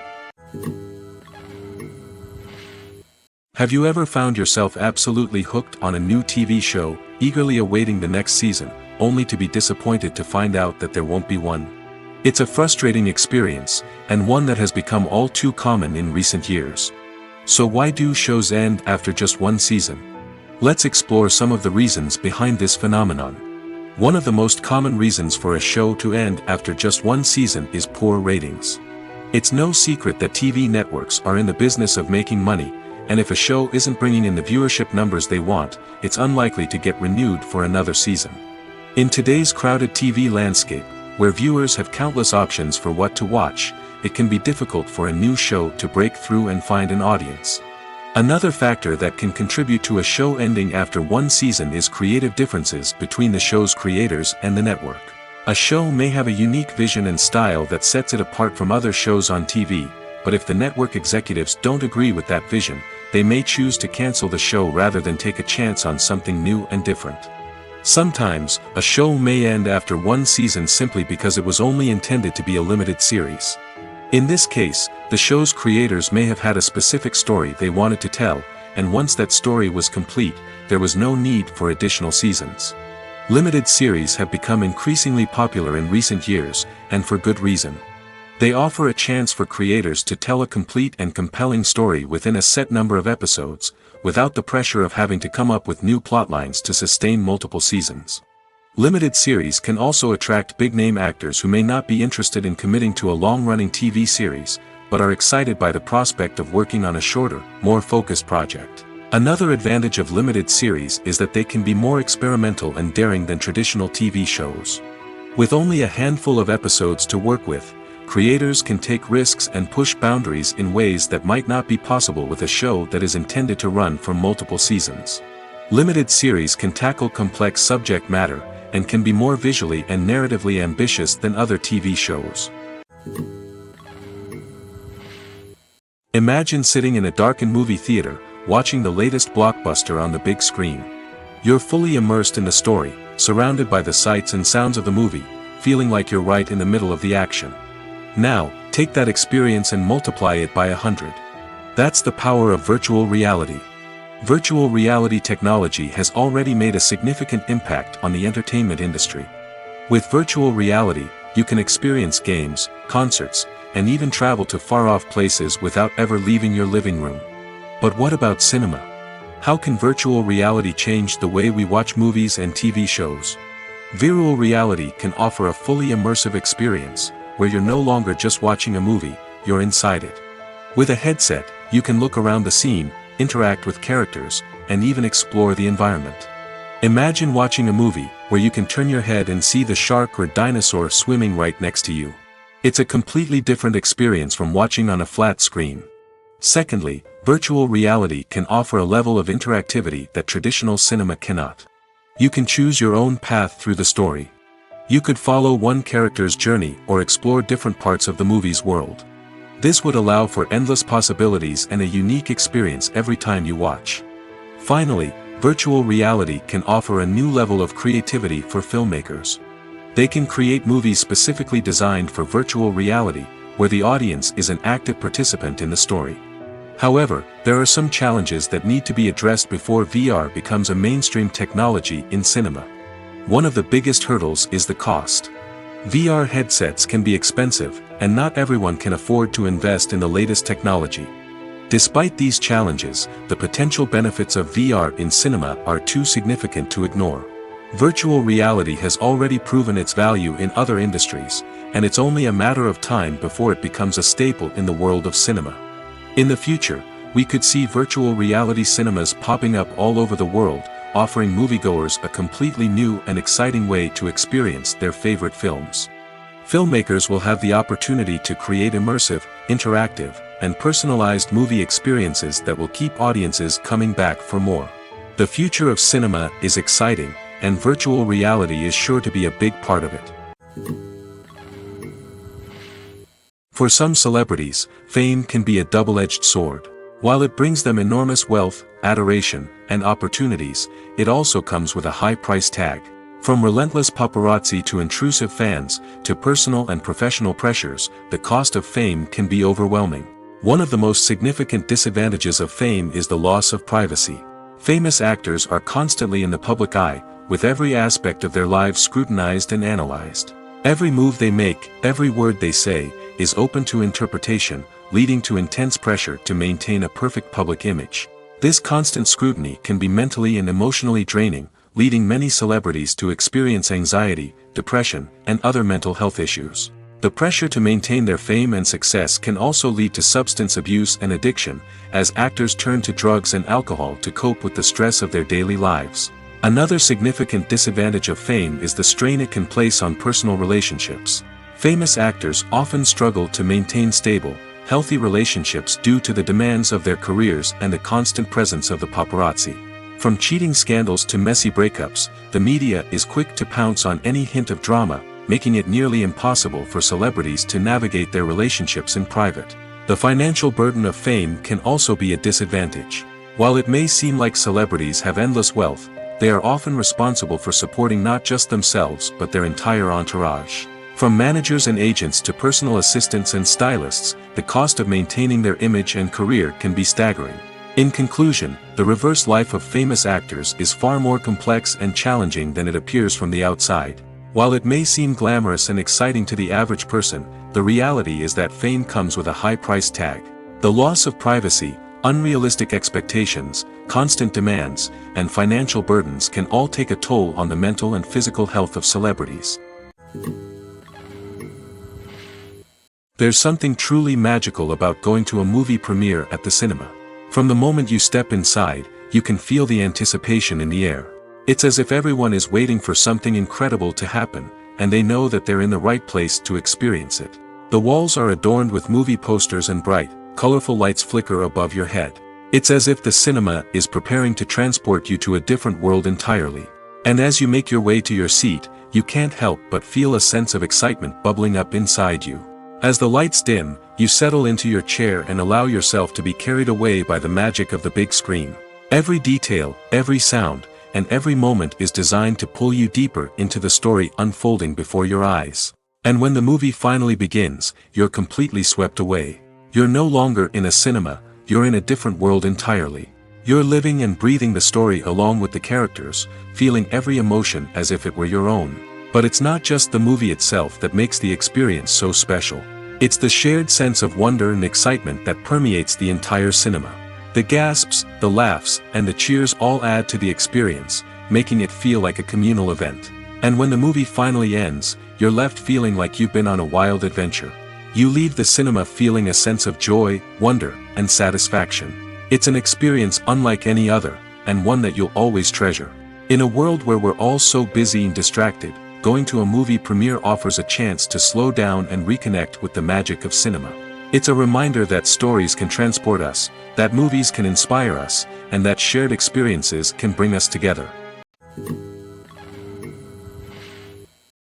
A: Have you ever found yourself absolutely hooked on a new TV show, eagerly awaiting the next season, only to be disappointed to find out that there won't be one? It's a frustrating experience, and one that has become all too common in recent years. So why do shows end after just one season? Let's explore some of the reasons behind this phenomenon. One of the most common reasons for a show to end after just one season is poor ratings. It's no secret that TV networks are in the business of making money, and if a show isn't bringing in the viewership numbers they want, it's unlikely to get renewed for another season. In today's crowded TV landscape, where viewers have countless options for what to watch, it can be difficult for a new show to break through and find an audience. Another factor that can contribute to a show ending after one season is creative differences between the show's creators and the network. A show may have a unique vision and style that sets it apart from other shows on TV, but if the network executives don't agree with that vision, they may choose to cancel the show rather than take a chance on something new and different. Sometimes, a show may end after one season simply because it was only intended to be a limited series. In this case, the show's creators may have had a specific story they wanted to tell, and once that story was complete, there was no need for additional seasons. Limited series have become increasingly popular in recent years, and for good reason. They offer a chance for creators to tell a complete and compelling story within a set number of episodes, without the pressure of having to come up with new plotlines to sustain multiple seasons. Limited series can also attract big-name actors who may not be interested in committing to a long-running TV series, but are excited by the prospect of working on a shorter, more focused project. Another advantage of limited series is that they can be more experimental and daring than traditional TV shows. With only a handful of episodes to work with, creators can take risks and push boundaries in ways that might not be possible with a show that is intended to run for multiple seasons. Limited series can tackle complex subject matter, and can be more visually and narratively ambitious than other TV shows. Imagine sitting in a darkened movie theater, watching the latest blockbuster on the big screen. You're fully immersed in the story, surrounded by the sights and sounds of the movie, feeling like you're right in the middle of the action. Now, take that experience and multiply it by 100. That's the power of virtual reality. Virtual reality technology has already made a significant impact on the entertainment industry. With virtual reality, you can experience games, concerts, and even travel to far-off places without ever leaving your living room. But what about cinema? How can virtual reality change the way we watch movies and TV shows? Virtual reality can offer a fully immersive experience, where you're no longer just watching a movie, you're inside it. With a headset, you can look around the scene, interact with characters, and even explore the environment. Imagine watching a movie, where you can turn your head and see the shark or dinosaur swimming right next to you. It's a completely different experience from watching on a flat screen. Secondly, virtual reality can offer a level of interactivity that traditional cinema cannot. You can choose your own path through the story. You could follow one character's journey or explore different parts of the movie's world. This would allow for endless possibilities and a unique experience every time you watch. Finally, virtual reality can offer a new level of creativity for filmmakers. They can create movies specifically designed for virtual reality, where the audience is an active participant in the story. However, there are some challenges that need to be addressed before VR becomes a mainstream technology in cinema. One of the biggest hurdles is the cost. VR headsets can be expensive, and not everyone can afford to invest in the latest technology. Despite these challenges, the potential benefits of VR in cinema are too significant to ignore. Virtual reality has already proven its value in other industries, and it's only a matter of time before it becomes a staple in the world of cinema. In the future, we could see virtual reality cinemas popping up all over the world, offering moviegoers a completely new and exciting way to experience their favorite films. Filmmakers will have the opportunity to create immersive, interactive, and personalized movie experiences that will keep audiences coming back for more. The future of cinema is exciting, and virtual reality is sure to be a big part of it. For some celebrities, fame can be a double-edged sword. While it brings them enormous wealth, adoration, and opportunities, it also comes with a high price tag. From relentless paparazzi to intrusive fans, to personal and professional pressures, the cost of fame can be overwhelming. One of the most significant disadvantages of fame is the loss of privacy. Famous actors are constantly in the public eye, with every aspect of their lives scrutinized and analyzed. Every move they make, every word they say, is open to interpretation, leading to intense pressure to maintain a perfect public image. This constant scrutiny can be mentally and emotionally draining, leading many celebrities to experience anxiety, depression, and other mental health issues. The pressure to maintain their fame and success can also lead to substance abuse and addiction, as actors turn to drugs and alcohol to cope with the stress of their daily lives. Another significant disadvantage of fame is the strain it can place on personal relationships. Famous actors often struggle to maintain stable, healthy relationships due to the demands of their careers and the constant presence of the paparazzi. From cheating scandals to messy breakups, the media is quick to pounce on any hint of drama, making it nearly impossible for celebrities to navigate their relationships in private. The financial burden of fame can also be a disadvantage. While it may seem like celebrities have endless wealth, they are often responsible for supporting not just themselves but their entire entourage. From managers and agents to personal assistants and stylists, the cost of maintaining their image and career can be staggering. In conclusion, the reverse life of famous actors is far more complex and challenging than it appears from the outside. While it may seem glamorous and exciting to the average person, the reality is that fame comes with a high price tag. The loss of privacy, unrealistic expectations, constant demands, and financial burdens can all take a toll on the mental and physical health of celebrities. There's something truly magical about going to a movie premiere at the cinema. From the moment you step inside, you can feel the anticipation in the air. It's as if everyone is waiting for something incredible to happen, and they know that they're in the right place to experience it. The walls are adorned with movie posters and bright, colorful lights flicker above your head. It's as if the cinema is preparing to transport you to a different world entirely. And as you make your way to your seat, you can't help but feel a sense of excitement bubbling up inside you. As the lights dim, you settle into your chair and allow yourself to be carried away by the magic of the big screen. Every detail, every sound, and every moment is designed to pull you deeper into the story unfolding before your eyes. And when the movie finally begins, you're completely swept away. You're no longer in a cinema, you're in a different world entirely. You're living and breathing the story along with the characters, feeling every emotion as if it were your own. But it's not just the movie itself that makes the experience so special. It's the shared sense of wonder and excitement that permeates the entire cinema. The gasps, the laughs, and the cheers all add to the experience, making it feel like a communal event. And when the movie finally ends, you're left feeling like you've been on a wild adventure. You leave the cinema feeling a sense of joy, wonder, and satisfaction. It's an experience unlike any other, and one that you'll always treasure. In a world where we're all so busy and distracted, going to a movie premiere offers a chance to slow down and reconnect with the magic of cinema. It's a reminder that stories can transport us, that movies can inspire us, and that shared experiences can bring us together.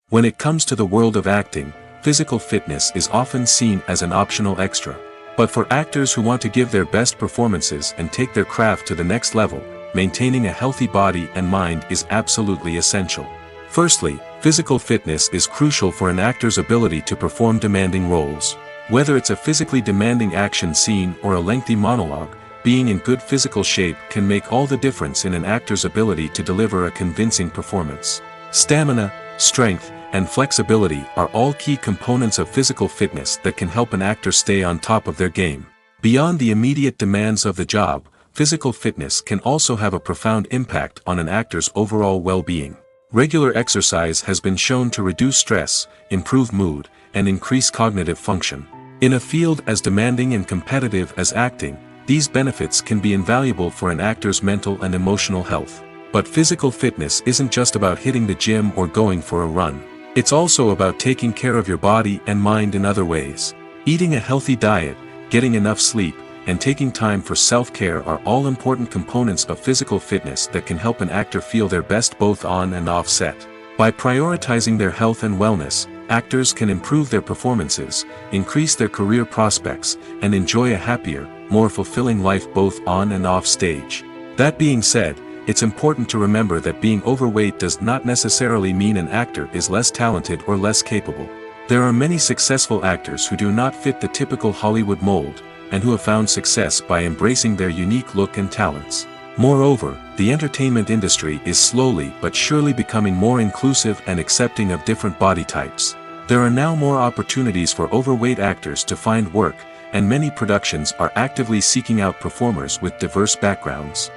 A: When it comes to the world of acting, physical fitness is often seen as an optional extra. But for actors who want to give their best performances and take their craft to the next level, maintaining a healthy body and mind is absolutely essential. Firstly, physical fitness is crucial for an actor's ability to perform demanding roles. Whether it's a physically demanding action scene or a lengthy monologue, being in good physical shape can make all the difference in an actor's ability to deliver a convincing performance. Stamina, strength, and flexibility are all key components of physical fitness that can help an actor stay on top of their game. Beyond the immediate demands of the job, physical fitness can also have a profound impact on an actor's overall well-being. Regular exercise has been shown to reduce stress, improve mood, and increase cognitive function. In a field as demanding and competitive as acting, these benefits can be invaluable for an actor's mental and emotional health. But physical fitness isn't just about hitting the gym or going for a run. It's also about taking care of your body and mind in other ways. Eating a healthy diet, getting enough sleep, and taking time for self-care are all important components of physical fitness that can help an actor feel their best both on and off set. By prioritizing their health and wellness, actors can improve their performances, increase their career prospects, and enjoy a happier, more fulfilling life both on and off stage. That being said, it's important to remember that being overweight does not necessarily mean an actor is less talented or less capable. There are many successful actors who do not fit the typical Hollywood mold, and who have found success by embracing their unique look and talents. Moreover, the entertainment industry is slowly but surely becoming more inclusive and accepting of different body types. There are now more opportunities for overweight actors to find work, and many productions are actively seeking out performers with diverse backgrounds.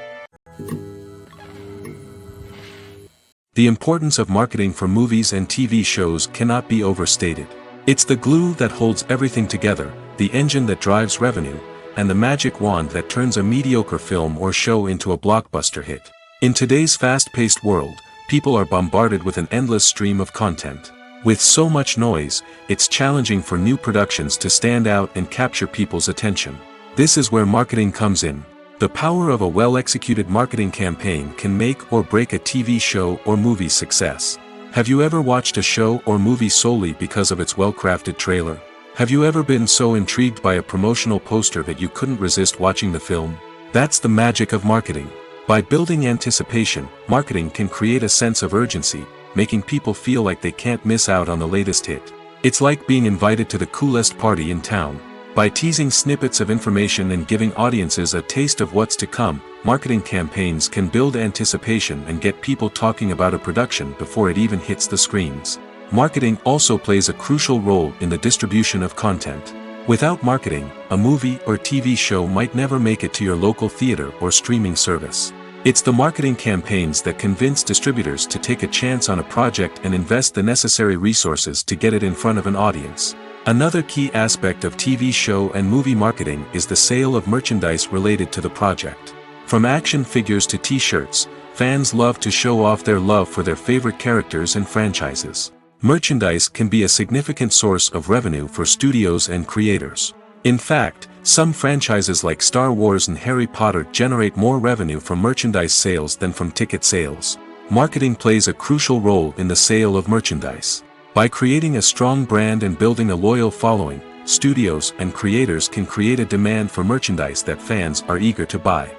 A: The importance of marketing for movies and TV shows cannot be overstated. It's the glue that holds everything together, the engine that drives revenue, and the magic wand that turns a mediocre film or show into a blockbuster hit. In today's fast-paced world, people are bombarded with an endless stream of content. With so much noise, it's challenging for new productions to stand out and capture people's attention. This is where marketing comes in. The power of a well-executed marketing campaign can make or break a TV show or movie's success. Have you ever watched a show or movie solely because of its well-crafted trailer? Have you ever been so intrigued by a promotional poster that you couldn't resist watching the film? That's the magic of marketing. By building anticipation, marketing can create a sense of urgency, making people feel like they can't miss out on the latest hit. It's like being invited to the coolest party in town. By teasing snippets of information and giving audiences a taste of what's to come, marketing campaigns can build anticipation and get people talking about a production before it even hits the screens. Marketing also plays a crucial role in the distribution of content. Without marketing, a movie or TV show might never make it to your local theater or streaming service. It's the marketing campaigns that convince distributors to take a chance on a project and invest the necessary resources to get it in front of an audience. Another key aspect of TV show and movie marketing is the sale of merchandise related to the project. From action figures to t-shirts, fans love to show off their love for their favorite characters and franchises. Merchandise can be a significant source of revenue for studios and creators. In fact, some franchises like Star Wars and Harry Potter generate more revenue from merchandise sales than from ticket sales. Marketing plays a crucial role in the sale of merchandise. By creating a strong brand and building a loyal following, studios and creators can create a demand for merchandise that fans are eager to buy.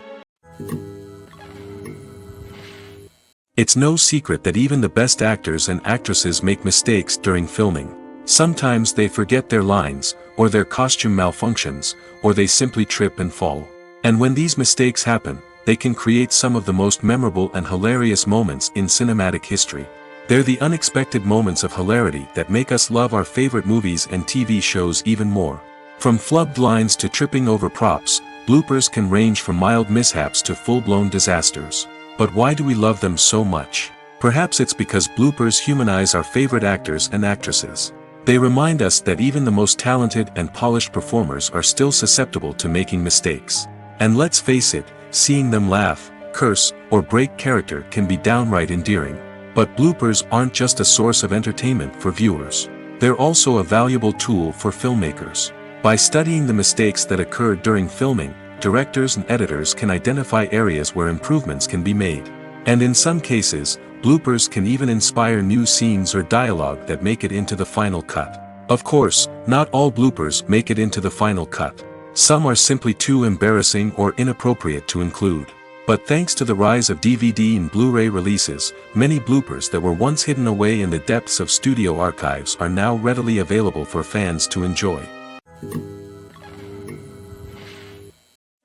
A: It's no secret that even the best actors and actresses make mistakes during filming. Sometimes they forget their lines, or their costume malfunctions, or they simply trip and fall. And when these mistakes happen, they can create some of the most memorable and hilarious moments in cinematic history. They're the unexpected moments of hilarity that make us love our favorite movies and TV shows even more. From flubbed lines to tripping over props, bloopers can range from mild mishaps to full-blown disasters. But why do we love them so much? Perhaps it's because bloopers humanize our favorite actors and actresses. They remind us that even the most talented and polished performers are still susceptible to making mistakes. And let's face it, seeing them laugh, curse, or break character can be downright endearing. But bloopers aren't just a source of entertainment for viewers. They're also a valuable tool for filmmakers. By studying the mistakes that occurred during filming, directors and editors can identify areas where improvements can be made. And in some cases, bloopers can even inspire new scenes or dialogue that make it into the final cut. Of course, not all bloopers make it into the final cut. Some are simply too embarrassing or inappropriate to include. But thanks to the rise of DVD and Blu-ray releases, many bloopers that were once hidden away in the depths of studio archives are now readily available for fans to enjoy.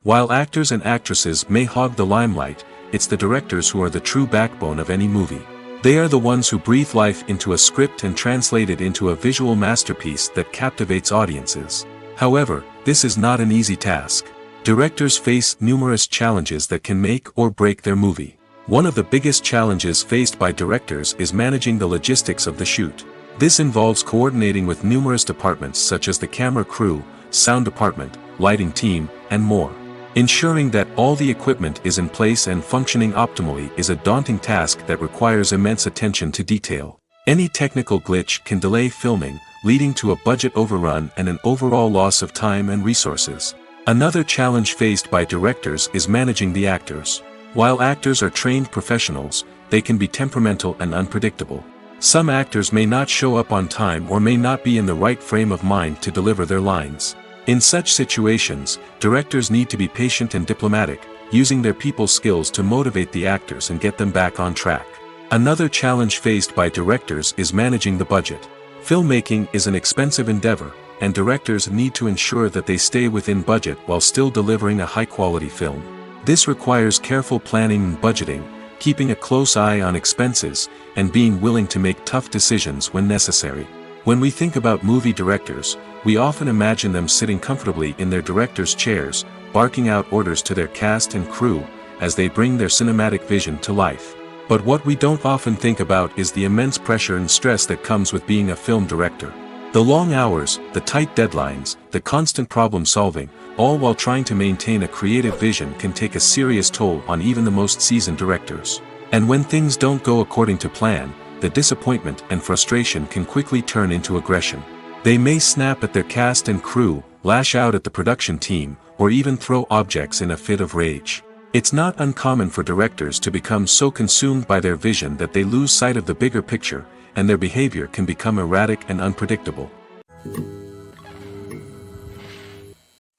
A: While actors and actresses may hog the limelight, it's the directors who are the true backbone of any movie. They are the ones who breathe life into a script and translate it into a visual masterpiece that captivates audiences. However, this is not an easy task. Directors face numerous challenges that can make or break their movie. One of the biggest challenges faced by directors is managing the logistics of the shoot. This involves coordinating with numerous departments such as the camera crew, sound department, lighting team, and more. Ensuring that all the equipment is in place and functioning optimally is a daunting task that requires immense attention to detail. Any technical glitch can delay filming, leading to a budget overrun and an overall loss of time and resources. Another challenge faced by directors is managing the actors. While actors are trained professionals, they can be temperamental and unpredictable. Some actors may not show up on time or may not be in the right frame of mind to deliver their lines. In such situations, directors need to be patient and diplomatic, using their people skills to motivate the actors and get them back on track. Another challenge faced by directors is managing the budget. Filmmaking is an expensive endeavor, and directors need to ensure that they stay within budget while still delivering a high-quality film. This requires careful planning and budgeting, keeping a close eye on expenses, and being willing to make tough decisions when necessary. When we think about movie directors, we often imagine them sitting comfortably in their director's chairs, barking out orders to their cast and crew, as they bring their cinematic vision to life. But what we don't often think about is the immense pressure and stress that comes with being a film director. The long hours, the tight deadlines, the constant problem solving, all while trying to maintain a creative vision can take a serious toll on even the most seasoned directors. And when things don't go according to plan, the disappointment and frustration can quickly turn into aggression. They may snap at their cast and crew, lash out at the production team, or even throw objects in a fit of rage. It's not uncommon for directors to become so consumed by their vision that they lose sight of the bigger picture, and their behavior can become erratic and unpredictable.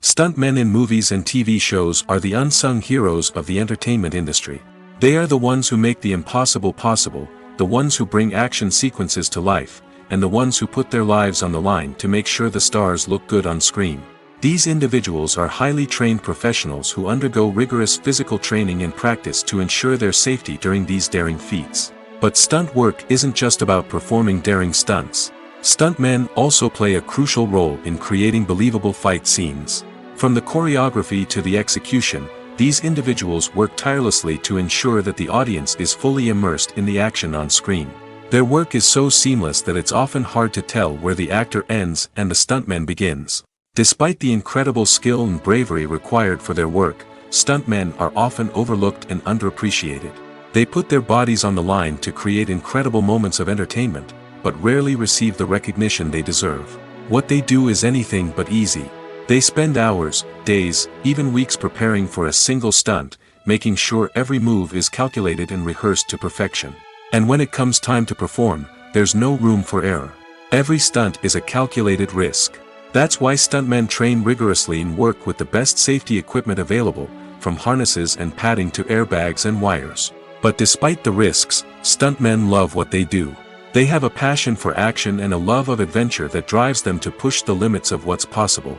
A: Stuntmen in movies and TV shows are the unsung heroes of the entertainment industry. They are the ones who make the impossible possible, the ones who bring action sequences to life, and the ones who put their lives on the line to make sure the stars look good on screen. These individuals are highly trained professionals who undergo rigorous physical training and practice to ensure their safety during these daring feats. But stunt work isn't just about performing daring stunts. Stuntmen also play a crucial role in creating believable fight scenes. From the choreography to the execution, these individuals work tirelessly to ensure that the audience is fully immersed in the action on screen. Their work is so seamless that it's often hard to tell where the actor ends and the stuntman begins. Despite the incredible skill and bravery required for their work, stuntmen are often overlooked and underappreciated. They put their bodies on the line to create incredible moments of entertainment, but rarely receive the recognition they deserve. What they do is anything but easy. They spend hours, days, even weeks preparing for a single stunt, making sure every move is calculated and rehearsed to perfection. And when it comes time to perform, there's no room for error. Every stunt is a calculated risk. That's why stuntmen train rigorously and work with the best safety equipment available, from harnesses and padding to airbags and wires. But despite the risks, stuntmen love what they do. They have a passion for action and a love of adventure that drives them to push the limits of what's possible.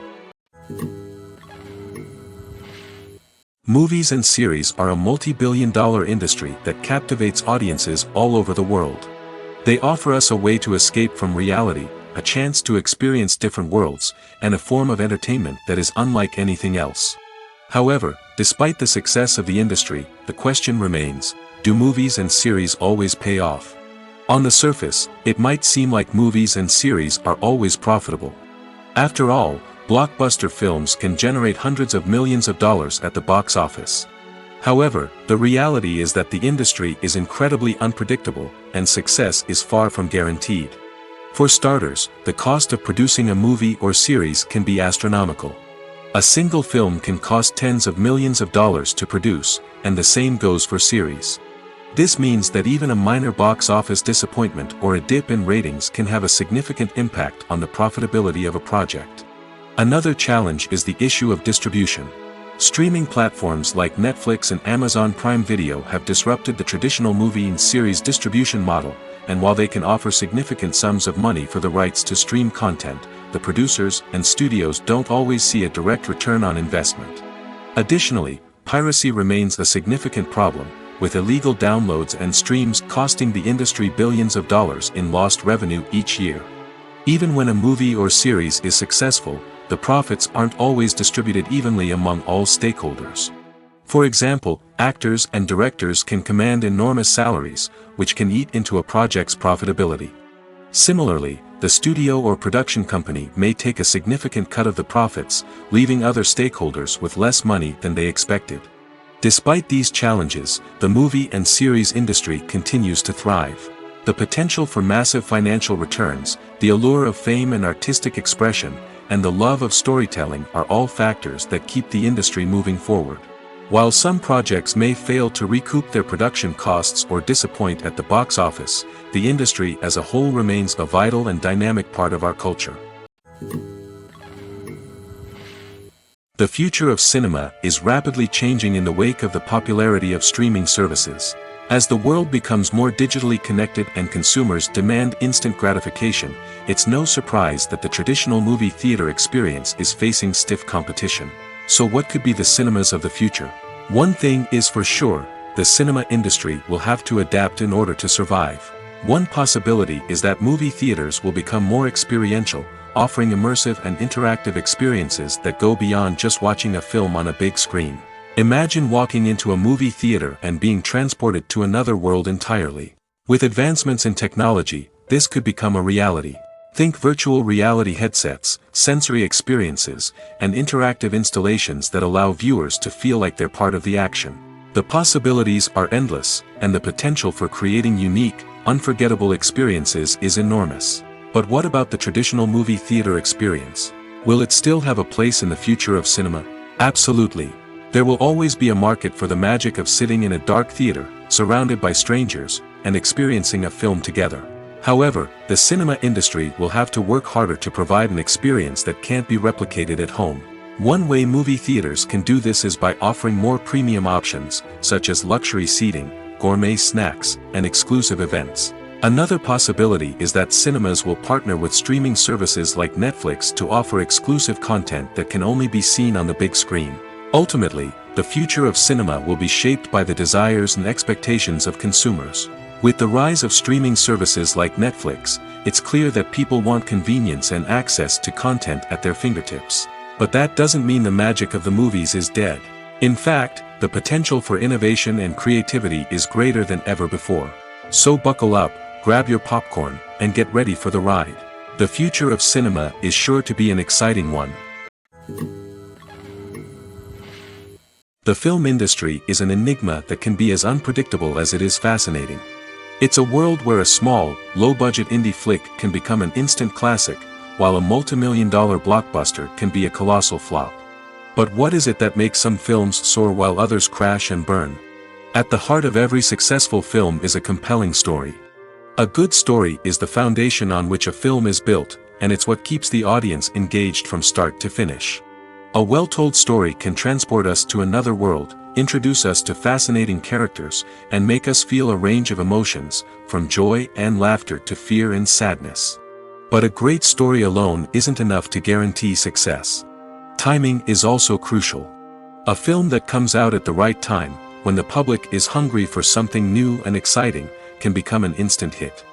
A: Movies and series are a multi-billion-dollar industry that captivates audiences all over the world. They offer us a way to escape from reality, a chance to experience different worlds, and a form of entertainment that is unlike anything else. However, despite the success of the industry, the question remains, do movies and series always pay off? On the surface, it might seem like movies and series are always profitable. After all, blockbuster films can generate hundreds of millions of dollars at the box office. However, the reality is that the industry is incredibly unpredictable, and success is far from guaranteed. For starters, the cost of producing a movie or series can be astronomical. A single film can cost tens of millions of dollars to produce, and the same goes for series. This means that even a minor box office disappointment or a dip in ratings can have a significant impact on the profitability of a project. Another challenge is the issue of distribution. Streaming platforms like Netflix and Amazon Prime Video have disrupted the traditional movie and series distribution model, and while they can offer significant sums of money for the rights to stream content, the producers and studios don't always see a direct return on investment. Additionally, piracy remains a significant problem, with illegal downloads and streams costing the industry billions of dollars in lost revenue each year. Even when a movie or series is successful, the profits aren't always distributed evenly among all stakeholders. For example, actors and directors can command enormous salaries, which can eat into a project's profitability. Similarly, the studio or production company may take a significant cut of the profits, leaving other stakeholders with less money than they expected. Despite these challenges, the movie and series industry continues to thrive. The potential for massive financial returns, the allure of fame and artistic expression, and the love of storytelling are all factors that keep the industry moving forward. While some projects may fail to recoup their production costs or disappoint at the box office, the industry as a whole remains a vital and dynamic part of our culture. The future of cinema is rapidly changing in the wake of the popularity of streaming services. As the world becomes more digitally connected and consumers demand instant gratification, it's no surprise that the traditional movie theater experience is facing stiff competition. So what could be the cinemas of the future? One thing is for sure, the cinema industry will have to adapt in order to survive. One possibility is that movie theaters will become more experiential, offering immersive and interactive experiences that go beyond just watching a film on a big screen. Imagine walking into a movie theater and being transported to another world entirely. With advancements in technology, this could become a reality. Think virtual reality headsets, sensory experiences, and interactive installations that allow viewers to feel like they're part of the action. The possibilities are endless, and the potential for creating unique, unforgettable experiences is enormous. But what about the traditional movie theater experience? Will it still have a place in the future of cinema? Absolutely. There will always be a market for the magic of sitting in a dark theater, surrounded by strangers, and experiencing a film together. However, the cinema industry will have to work harder to provide an experience that can't be replicated at home. One way movie theaters can do this is by offering more premium options, such as luxury seating, gourmet snacks, and exclusive events. Another possibility is that cinemas will partner with streaming services like Netflix to offer exclusive content that can only be seen on the big screen. Ultimately, the future of cinema will be shaped by the desires and expectations of consumers. With the rise of streaming services like Netflix, it's clear that people want convenience and access to content at their fingertips. But that doesn't mean the magic of the movies is dead. In fact, the potential for innovation and creativity is greater than ever before. So buckle up, grab your popcorn, and get ready for the ride. The future of cinema is sure to be an exciting one. The film industry is an enigma that can be as unpredictable as it is fascinating. It's a world where a small, low-budget indie flick can become an instant classic, while a multi-million-dollar blockbuster can be a colossal flop. But what is it that makes some films soar while others crash and burn? At the heart of every successful film is a compelling story. A good story is the foundation on which a film is built, and it's what keeps the audience engaged from start to finish. A well-told story can transport us to another world, introduce us to fascinating characters, and make us feel a range of emotions, from joy and laughter to fear and sadness. But a great story alone isn't enough to guarantee success. Timing is also crucial. A film that comes out at the right time, when the public is hungry for something new and exciting, can become an instant hit.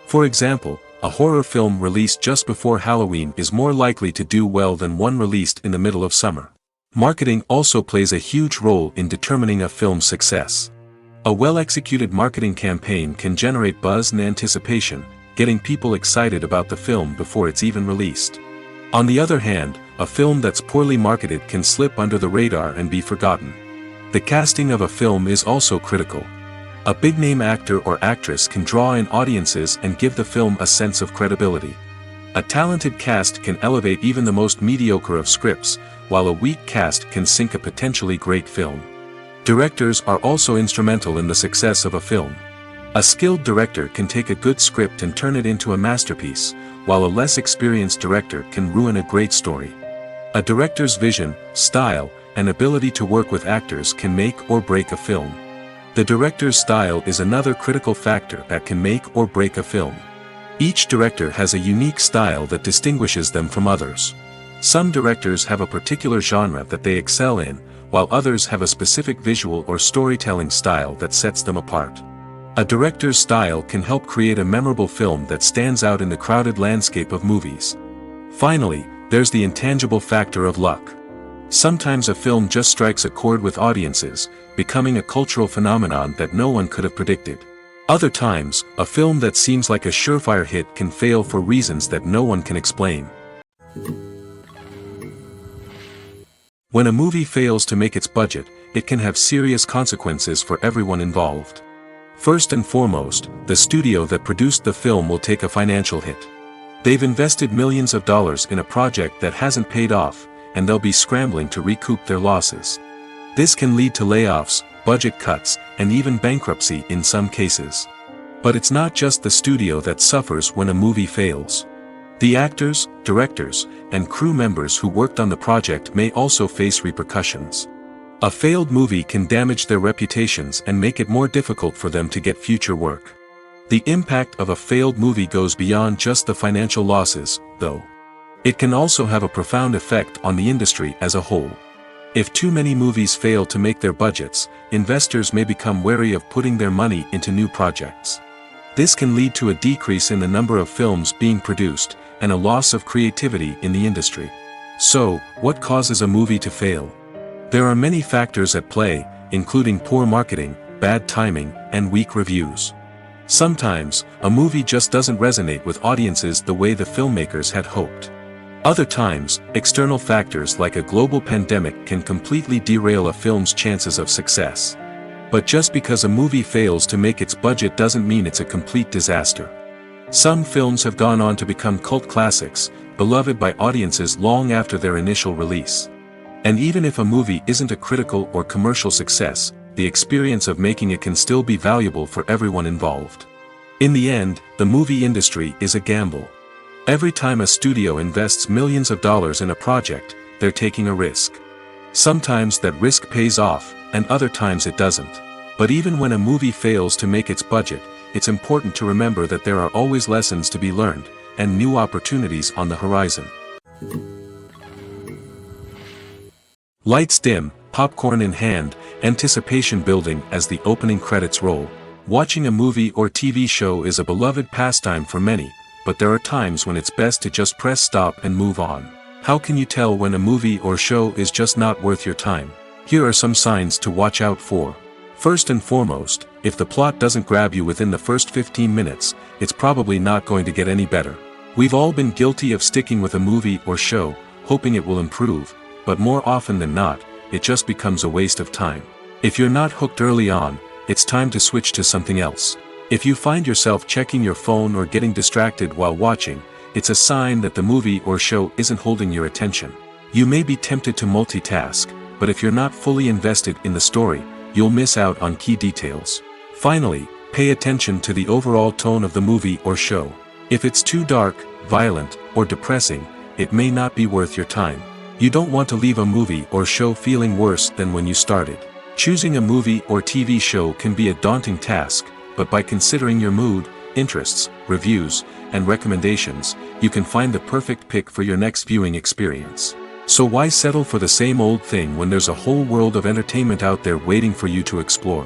A: For example, a horror film released just before Halloween is more likely to do well than one released in the middle of summer. Marketing also plays a huge role in determining a film's success. A well-executed marketing campaign can generate buzz and anticipation, getting people excited about the film before it's even released. On the other hand, a film that's poorly marketed can slip under the radar and be forgotten. The casting of a film is also critical. A big-name actor or actress can draw in audiences and give the film a sense of credibility. A talented cast can elevate even the most mediocre of scripts, while a weak cast can sink a potentially great film. Directors are also instrumental in the success of a film. A skilled director can take a good script and turn it into a masterpiece, while a less experienced director can ruin a great story. A director's vision, style, and ability to work with actors can make or break a film. The director's style is another critical factor that can make or break a film. Each director has a unique style that distinguishes them from others. Some directors have a particular genre that they excel in, while others have a specific visual or storytelling style that sets them apart. A director's style can help create a memorable film that stands out in the crowded landscape of movies. Finally, there's the intangible factor of luck. Sometimes a film just strikes a chord with audiences, becoming a cultural phenomenon that no one could have predicted. Other times, a film that seems like a surefire hit can fail for reasons that no one can explain. When a movie fails to make its budget, it can have serious consequences for everyone involved. First and foremost, the studio that produced the film will take a financial hit. They've invested millions of dollars in a project that hasn't paid off, and they'll be scrambling to recoup their losses. This can lead to layoffs, budget cuts, and even bankruptcy in some cases. But it's not just the studio that suffers when a movie fails. The actors, directors, and crew members who worked on the project may also face repercussions. A failed movie can damage their reputations and make it more difficult for them to get future work. The impact of a failed movie goes beyond just the financial losses, though. It can also have a profound effect on the industry as a whole. If too many movies fail to make their budgets, investors may become wary of putting their money into new projects. This can lead to a decrease in the number of films being produced, and a loss of creativity in the industry. So, what causes a movie to fail? There are many factors at play, including poor marketing, bad timing, and weak reviews. Sometimes, a movie just doesn't resonate with audiences the way the filmmakers had hoped. Other times, external factors like a global pandemic can completely derail a film's chances of success. But just because a movie fails to make its budget doesn't mean it's a complete disaster. Some films have gone on to become cult classics, beloved by audiences long after their initial release. And even if a movie isn't a critical or commercial success, the experience of making it can still be valuable for everyone involved. In the end, the movie industry is a gamble. Every time a studio invests millions of dollars in a project, they're taking a risk. Sometimes that risk pays off, and other times it doesn't. But even when a movie fails to make its budget, it's important to remember that there are always lessons to be learned, and new opportunities on the horizon. Lights dim, popcorn in hand, anticipation building as the opening credits roll. Watching a movie or TV show is a beloved pastime for many, but there are times when it's best to just press stop and move on. How can you tell when a movie or show is just not worth your time? Here are some signs to watch out for. First and foremost, if the plot doesn't grab you within the first 15 minutes, it's probably not going to get any better. We've all been guilty of sticking with a movie or show, hoping it will improve, but more often than not, it just becomes a waste of time. If you're not hooked early on, it's time to switch to something else. If you find yourself checking your phone or getting distracted while watching, it's a sign that the movie or show isn't holding your attention. You may be tempted to multitask, but if you're not fully invested in the story, you'll miss out on key details. Finally, pay attention to the overall tone of the movie or show. If it's too dark, violent, or depressing, it may not be worth your time. You don't want to leave a movie or show feeling worse than when you started. Choosing a movie or TV show can be a daunting task, but by considering your mood, interests, reviews, and recommendations, you can find the perfect pick for your next viewing experience. So why settle for the same old thing when there's a whole world of entertainment out there waiting for you to explore?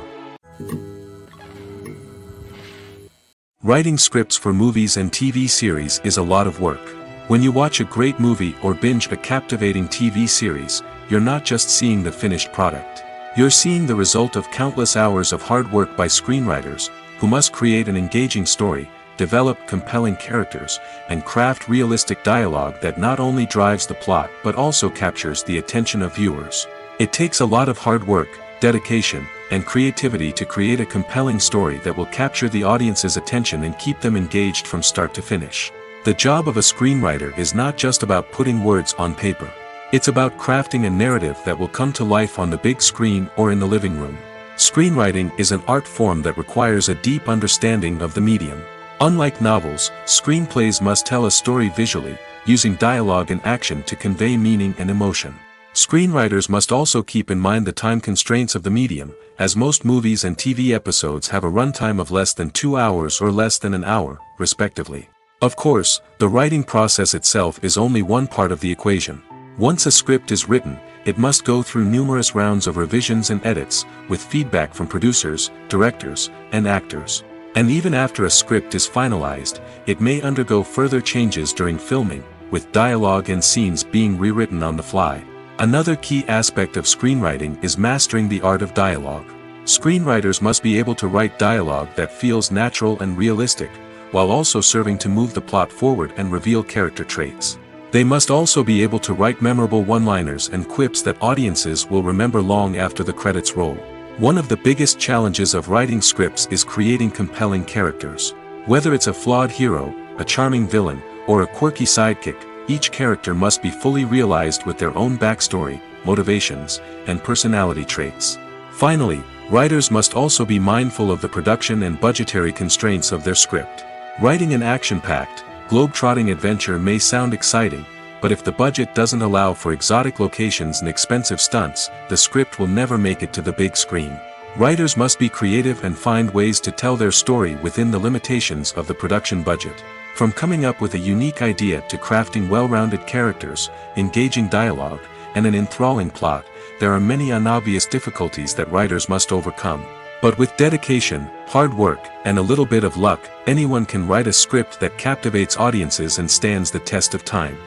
A: Writing scripts for movies and TV series is a lot of work. When you watch a great movie or binge a captivating TV series, you're not just seeing the finished product. You're seeing the result of countless hours of hard work by screenwriters, who must create an engaging story, develop compelling characters, and craft realistic dialogue that not only drives the plot but also captures the attention of viewers. It takes a lot of hard work, dedication, and creativity to create a compelling story that will capture the audience's attention and keep them engaged from start to finish. The job of a screenwriter is not just about putting words on paper. It's about crafting a narrative that will come to life on the big screen or in the living room. Screenwriting is an art form that requires a deep understanding of the medium. Unlike novels, screenplays must tell a story visually, using dialogue and action to convey meaning and emotion. Screenwriters must also keep in mind the time constraints of the medium, as most movies and TV episodes have a runtime of less than 2 hours or less than an hour, respectively. Of course, the writing process itself is only one part of the equation. Once a script is written, it must go through numerous rounds of revisions and edits, with feedback from producers, directors, and actors. And even after a script is finalized, it may undergo further changes during filming, with dialogue and scenes being rewritten on the fly. Another key aspect of screenwriting is mastering the art of dialogue. Screenwriters must be able to write dialogue that feels natural and realistic, while also serving to move the plot forward and reveal character traits. They must also be able to write memorable one-liners and quips that audiences will remember long after the credits roll. One of the biggest challenges of writing scripts is creating compelling characters. Whether it's a flawed hero, a charming villain, or a quirky sidekick, each character must be fully realized with their own backstory, motivations, and personality traits. Finally, writers must also be mindful of the production and budgetary constraints of their script. Writing an action-packed, globe-trotting adventure may sound exciting, but if the budget doesn't allow for exotic locations and expensive stunts, the script will never make it to the big screen. Writers must be creative and find ways to tell their story within the limitations of the production budget. From coming up with a unique idea to crafting well-rounded characters, engaging dialogue, and an enthralling plot, there are many unobvious difficulties that writers must overcome. But with dedication, hard work, and a little bit of luck, anyone can write a script that captivates audiences and stands the test of time.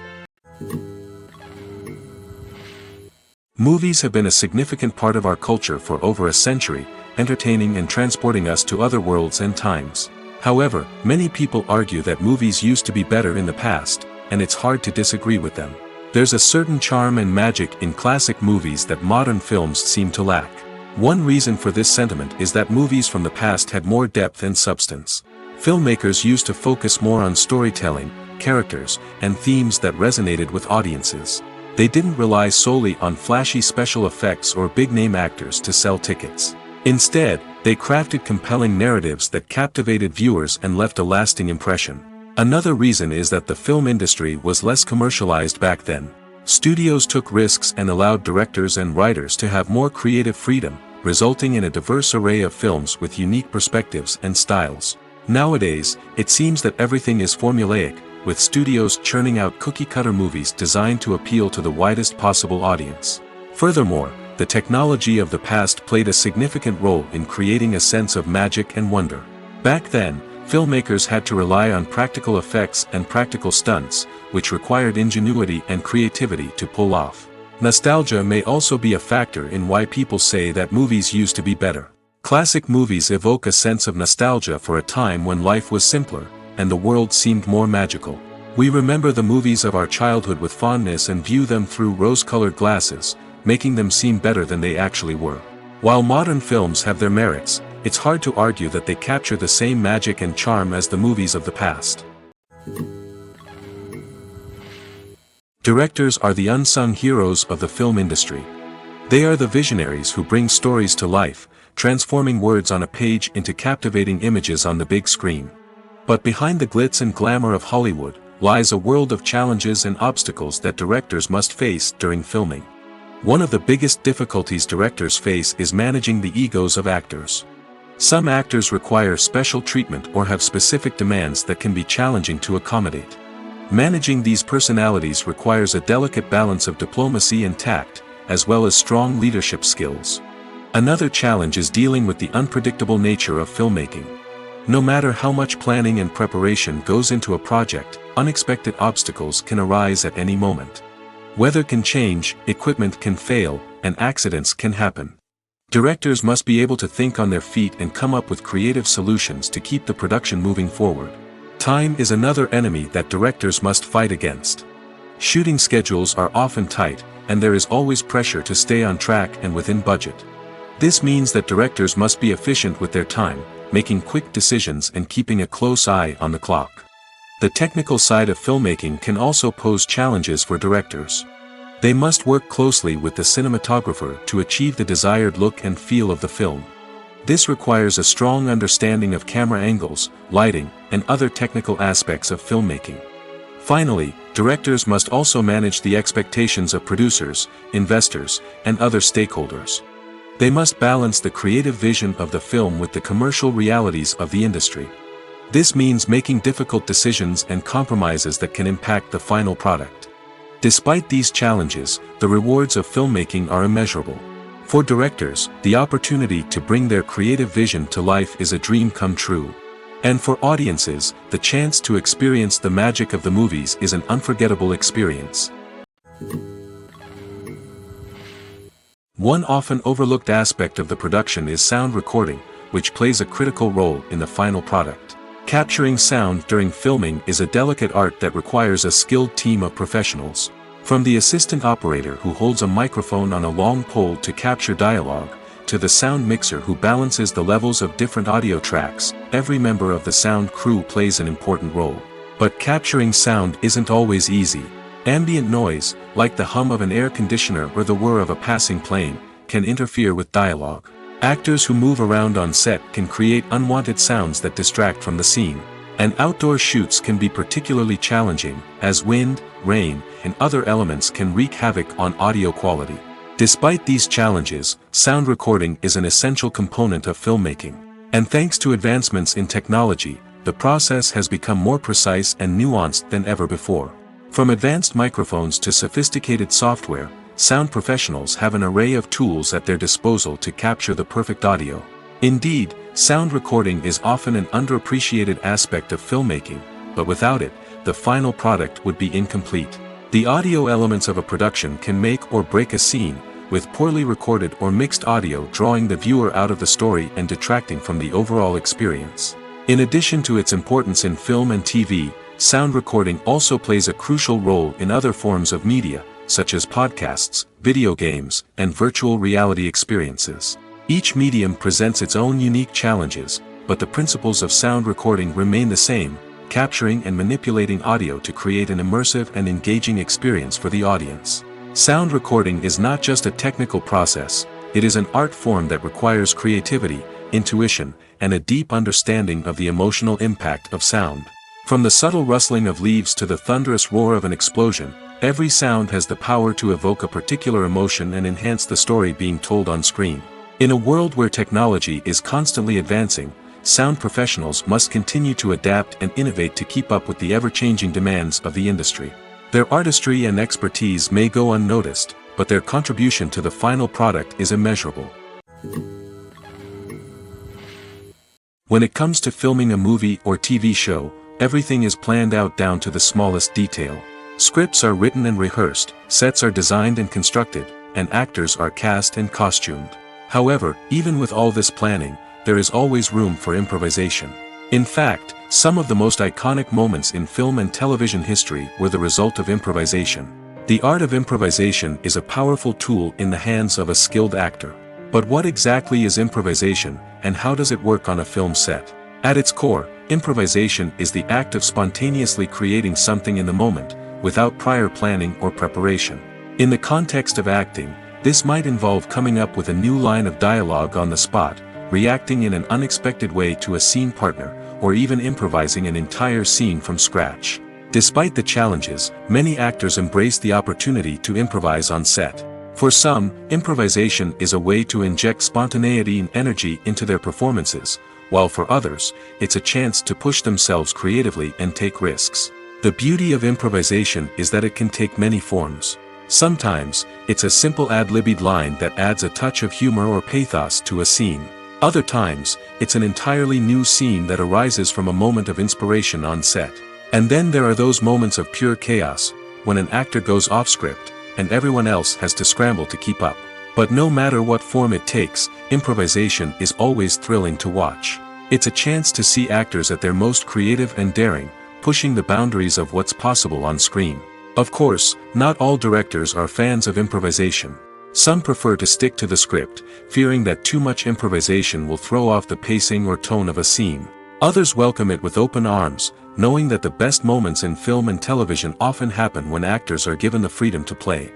A: Movies have been a significant part of our culture for over a century, entertaining and transporting us to other worlds and times. However, many people argue that movies used to be better in the past, and it's hard to disagree with them. There's a certain charm and magic in classic movies that modern films seem to lack. One reason for this sentiment is that movies from the past had more depth and substance. Filmmakers used to focus more on storytelling, characters, and themes that resonated with audiences. They didn't rely solely on flashy special effects or big-name actors to sell tickets. Instead, they crafted compelling narratives that captivated viewers and left a lasting impression. Another reason is that the film industry was less commercialized back then. Studios took risks and allowed directors and writers to have more creative freedom, resulting in a diverse array of films with unique perspectives and styles. Nowadays, it seems that everything is formulaic, with studios churning out cookie-cutter movies designed to appeal to the widest possible audience. Furthermore, the technology of the past played a significant role in creating a sense of magic and wonder. Back then, filmmakers had to rely on practical effects and practical stunts, which required ingenuity and creativity to pull off. Nostalgia may also be a factor in why people say that movies used to be better. Classic movies evoke a sense of nostalgia for a time when life was simpler, and the world seemed more magical. We remember the movies of our childhood with fondness and view them through rose-colored glasses, making them seem better than they actually were. While modern films have their merits, it's hard to argue that they capture the same magic and charm as the movies of the past. Directors are the unsung heroes of the film industry. They are the visionaries who bring stories to life, transforming words on a page into captivating images on the big screen. But behind the glitz and glamour of Hollywood lies a world of challenges and obstacles that directors must face during filming. One of the biggest difficulties directors face is managing the egos of actors. Some actors require special treatment or have specific demands that can be challenging to accommodate. Managing these personalities requires a delicate balance of diplomacy and tact, as well as strong leadership skills. Another challenge is dealing with the unpredictable nature of filmmaking. No matter how much planning and preparation goes into a project, unexpected obstacles can arise at any moment. Weather can change, equipment can fail, and accidents can happen. Directors must be able to think on their feet and come up with creative solutions to keep the production moving forward. Time is another enemy that directors must fight against. Shooting schedules are often tight, and there is always pressure to stay on track and within budget. This means that directors must be efficient with their time, making quick decisions and keeping a close eye on the clock. The technical side of filmmaking can also pose challenges for directors. They must work closely with the cinematographer to achieve the desired look and feel of the film. This requires a strong understanding of camera angles, lighting, and other technical aspects of filmmaking. Finally, directors must also manage the expectations of producers, investors, and other stakeholders. They must balance the creative vision of the film with the commercial realities of the industry. This means making difficult decisions and compromises that can impact the final product. Despite these challenges, the rewards of filmmaking are immeasurable. For directors, the opportunity to bring their creative vision to life is a dream come true. And for audiences, the chance to experience the magic of the movies is an unforgettable experience. One often overlooked aspect of the production is sound recording, which plays a critical role in the final product. Capturing sound during filming is a delicate art that requires a skilled team of professionals. From the assistant operator who holds a microphone on a long pole to capture dialogue, to the sound mixer who balances the levels of different audio tracks, every member of the sound crew plays an important role. But capturing sound isn't always easy. Ambient noise, like the hum of an air conditioner or the whir of a passing plane, can interfere with dialogue. Actors who move around on set can create unwanted sounds that distract from the scene. And outdoor shoots can be particularly challenging, as wind, rain, and other elements can wreak havoc on audio quality. Despite these challenges, sound recording is an essential component of filmmaking. And thanks to advancements in technology, the process has become more precise and nuanced than ever before. From advanced microphones to sophisticated software, sound professionals have an array of tools at their disposal to capture the perfect audio. Indeed, sound recording is often an underappreciated aspect of filmmaking, but without it, the final product would be incomplete. The audio elements of a production can make or break a scene, with poorly recorded or mixed audio drawing the viewer out of the story and detracting from the overall experience. In addition to its importance in film and TV, sound recording also plays a crucial role in other forms of media, such as podcasts, video games, and virtual reality experiences. Each medium presents its own unique challenges, but the principles of sound recording remain the same, capturing and manipulating audio to create an immersive and engaging experience for the audience. Sound recording is not just a technical process, it is an art form that requires creativity, intuition, and a deep understanding of the emotional impact of sound. From the subtle rustling of leaves to the thunderous roar of an explosion, every sound has the power to evoke a particular emotion and enhance the story being told on screen. In a world where technology is constantly advancing, sound professionals must continue to adapt and innovate to keep up with the ever-changing demands of the industry. Their artistry and expertise may go unnoticed, but their contribution to the final product is immeasurable. When it comes to filming a movie or TV show, everything is planned out down to the smallest detail. Scripts are written and rehearsed, sets are designed and constructed, and actors are cast and costumed. However, even with all this planning, there is always room for improvisation. In fact, some of the most iconic moments in film and television history were the result of improvisation. The art of improvisation is a powerful tool in the hands of a skilled actor. But what exactly is improvisation, and how does it work on a film set? At its core, improvisation is the act of spontaneously creating something in the moment, without prior planning or preparation. In the context of acting, this might involve coming up with a new line of dialogue on the spot, reacting in an unexpected way to a scene partner, or even improvising an entire scene from scratch. Despite the challenges, many actors embrace the opportunity to improvise on set. For some, improvisation is a way to inject spontaneity and energy into their performances, while for others, it's a chance to push themselves creatively and take risks. The beauty of improvisation is that it can take many forms. Sometimes, it's a simple ad-libbed line that adds a touch of humor or pathos to a scene. Other times, it's an entirely new scene that arises from a moment of inspiration on set. And then there are those moments of pure chaos, when an actor goes off script, and everyone else has to scramble to keep up. But no matter what form it takes, improvisation is always thrilling to watch. It's a chance to see actors at their most creative and daring, pushing the boundaries of what's possible on screen. Of course, not all directors are fans of improvisation. Some prefer to stick to the script, fearing that too much improvisation will throw off the pacing or tone of a scene. Others welcome it with open arms, knowing that the best moments in film and television often happen when actors are given the freedom to play.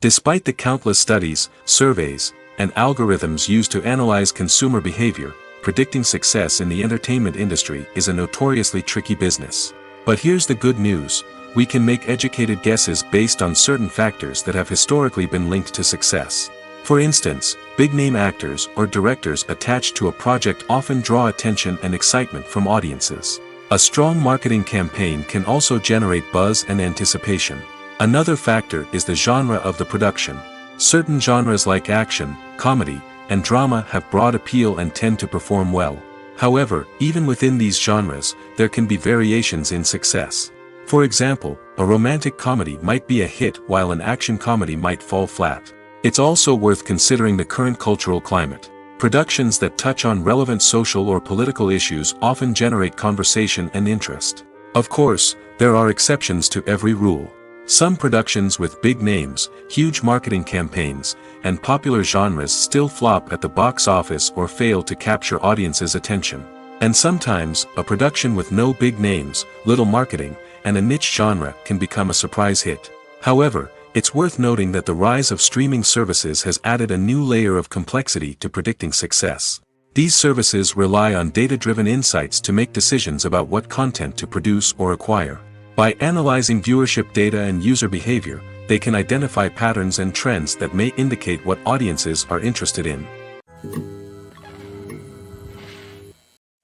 A: Despite the countless studies, surveys, and algorithms used to analyze consumer behavior, predicting success in the entertainment industry is a notoriously tricky business. But here's the good news: we can make educated guesses based on certain factors that have historically been linked to success. For instance, big-name actors or directors attached to a project often draw attention and excitement from audiences. A strong marketing campaign can also generate buzz and anticipation. Another factor is the genre of the production. Certain genres like action, comedy, and drama have broad appeal and tend to perform well. However, even within these genres, there can be variations in success. For example, a romantic comedy might be a hit while an action comedy might fall flat. It's also worth considering the current cultural climate. Productions that touch on relevant social or political issues often generate conversation and interest. Of course, there are exceptions to every rule. Some productions with big names, huge marketing campaigns, and popular genres still flop at the box office or fail to capture audiences' attention. And sometimes, a production with no big names, little marketing, and a niche genre can become a surprise hit. However, it's worth noting that the rise of streaming services has added a new layer of complexity to predicting success. These services rely on data-driven insights to make decisions about what content to produce or acquire. By analyzing viewership data and user behavior, they can identify patterns and trends that may indicate what audiences are interested in.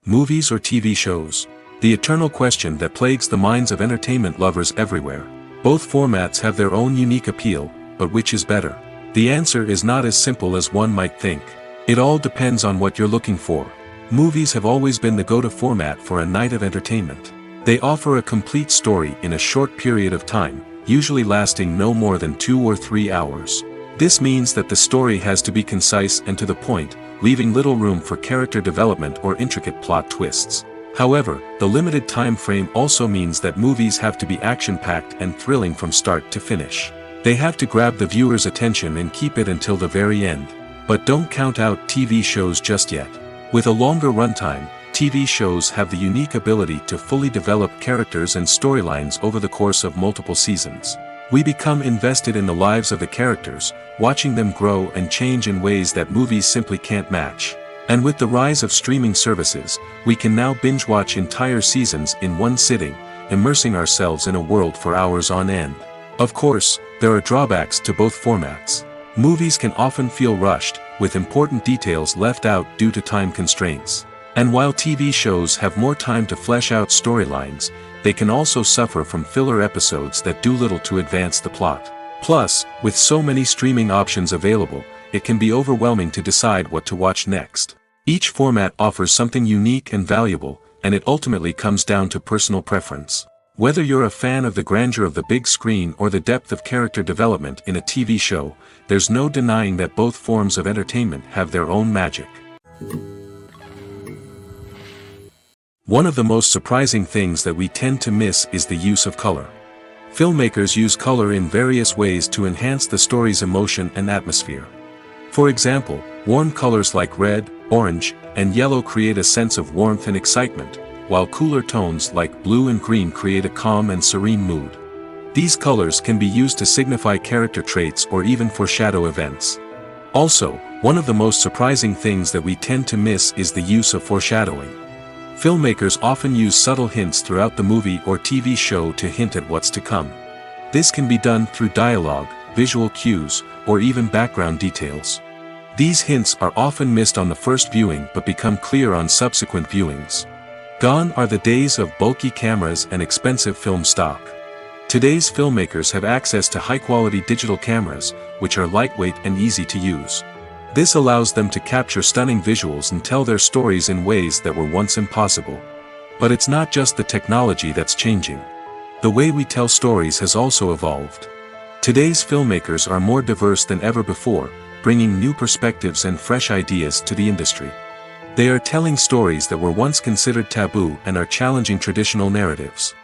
A: Movies or TV shows? The eternal question that plagues the minds of entertainment lovers everywhere. Both formats have their own unique appeal, but which is better? The answer is not as simple as one might think. It all depends on what you're looking for. Movies have always been the go-to format for a night of entertainment. They offer a complete story in a short period of time, usually lasting no more than 2 or 3 hours. This means that the story has to be concise and to the point, leaving little room for character development or intricate plot twists. However, the limited time frame also means that movies have to be action-packed and thrilling from start to finish. They have to grab the viewer's attention and keep it until the very end. But don't count out TV shows just yet. With a longer runtime, TV shows have the unique ability to fully develop characters and storylines over the course of multiple seasons. We become invested in the lives of the characters, watching them grow and change in ways that movies simply can't match. And with the rise of streaming services, we can now binge-watch entire seasons in one sitting, immersing ourselves in a world for hours on end. Of course, there are drawbacks to both formats. Movies can often feel rushed, with important details left out due to time constraints. And while TV shows have more time to flesh out storylines, they can also suffer from filler episodes that do little to advance the plot. Plus, with so many streaming options available, it can be overwhelming to decide what to watch next. Each format offers something unique and valuable, and it ultimately comes down to personal preference. Whether you're a fan of the grandeur of the big screen or the depth of character development in a TV show, there's no denying that both forms of entertainment have their own magic. One of the most surprising things that we tend to miss is the use of color. Filmmakers use color in various ways to enhance the story's emotion and atmosphere. For example, warm colors like red, orange, and yellow create a sense of warmth and excitement, while cooler tones like blue and green create a calm and serene mood. These colors can be used to signify character traits or even foreshadow events. Also, one of the most surprising things that we tend to miss is the use of foreshadowing. Filmmakers often use subtle hints throughout the movie or TV show to hint at what's to come. This can be done through dialogue, visual cues, or even background details. These hints are often missed on the first viewing but become clear on subsequent viewings. Gone are the days of bulky cameras and expensive film stock. Today's filmmakers have access to high-quality digital cameras, which are lightweight and easy to use. This allows them to capture stunning visuals and tell their stories in ways that were once impossible. But it's not just the technology that's changing. The way we tell stories has also evolved. Today's filmmakers are more diverse than ever before, bringing new perspectives and fresh ideas to the industry. They are telling stories that were once considered taboo and are challenging traditional narratives.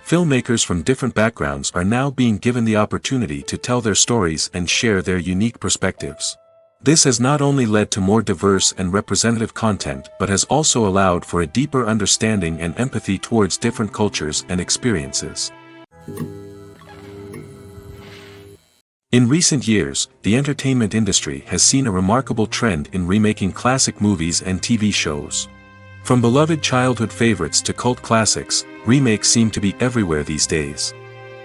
A: Filmmakers from different backgrounds are now being given the opportunity to tell their stories and share their unique perspectives. This has not only led to more diverse and representative content but has also allowed for a deeper understanding and empathy towards different cultures and experiences. In recent years, the entertainment industry has seen a remarkable trend in remaking classic movies and TV shows. From beloved childhood favorites to cult classics, remakes seem to be everywhere these days.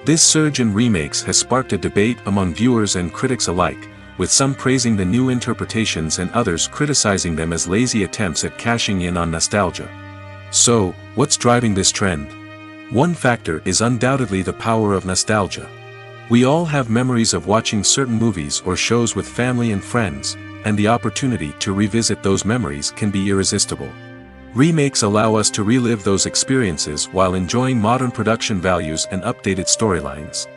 A: This surge in remakes has sparked a debate among viewers and critics alike, with some praising the new interpretations and others criticizing them as lazy attempts at cashing in on nostalgia. So, what's driving this trend? One factor is undoubtedly the power of nostalgia. We all have memories of watching certain movies or shows with family and friends, and the opportunity to revisit those memories can be irresistible. Remakes allow us to relive those experiences while enjoying modern production values and updated storylines.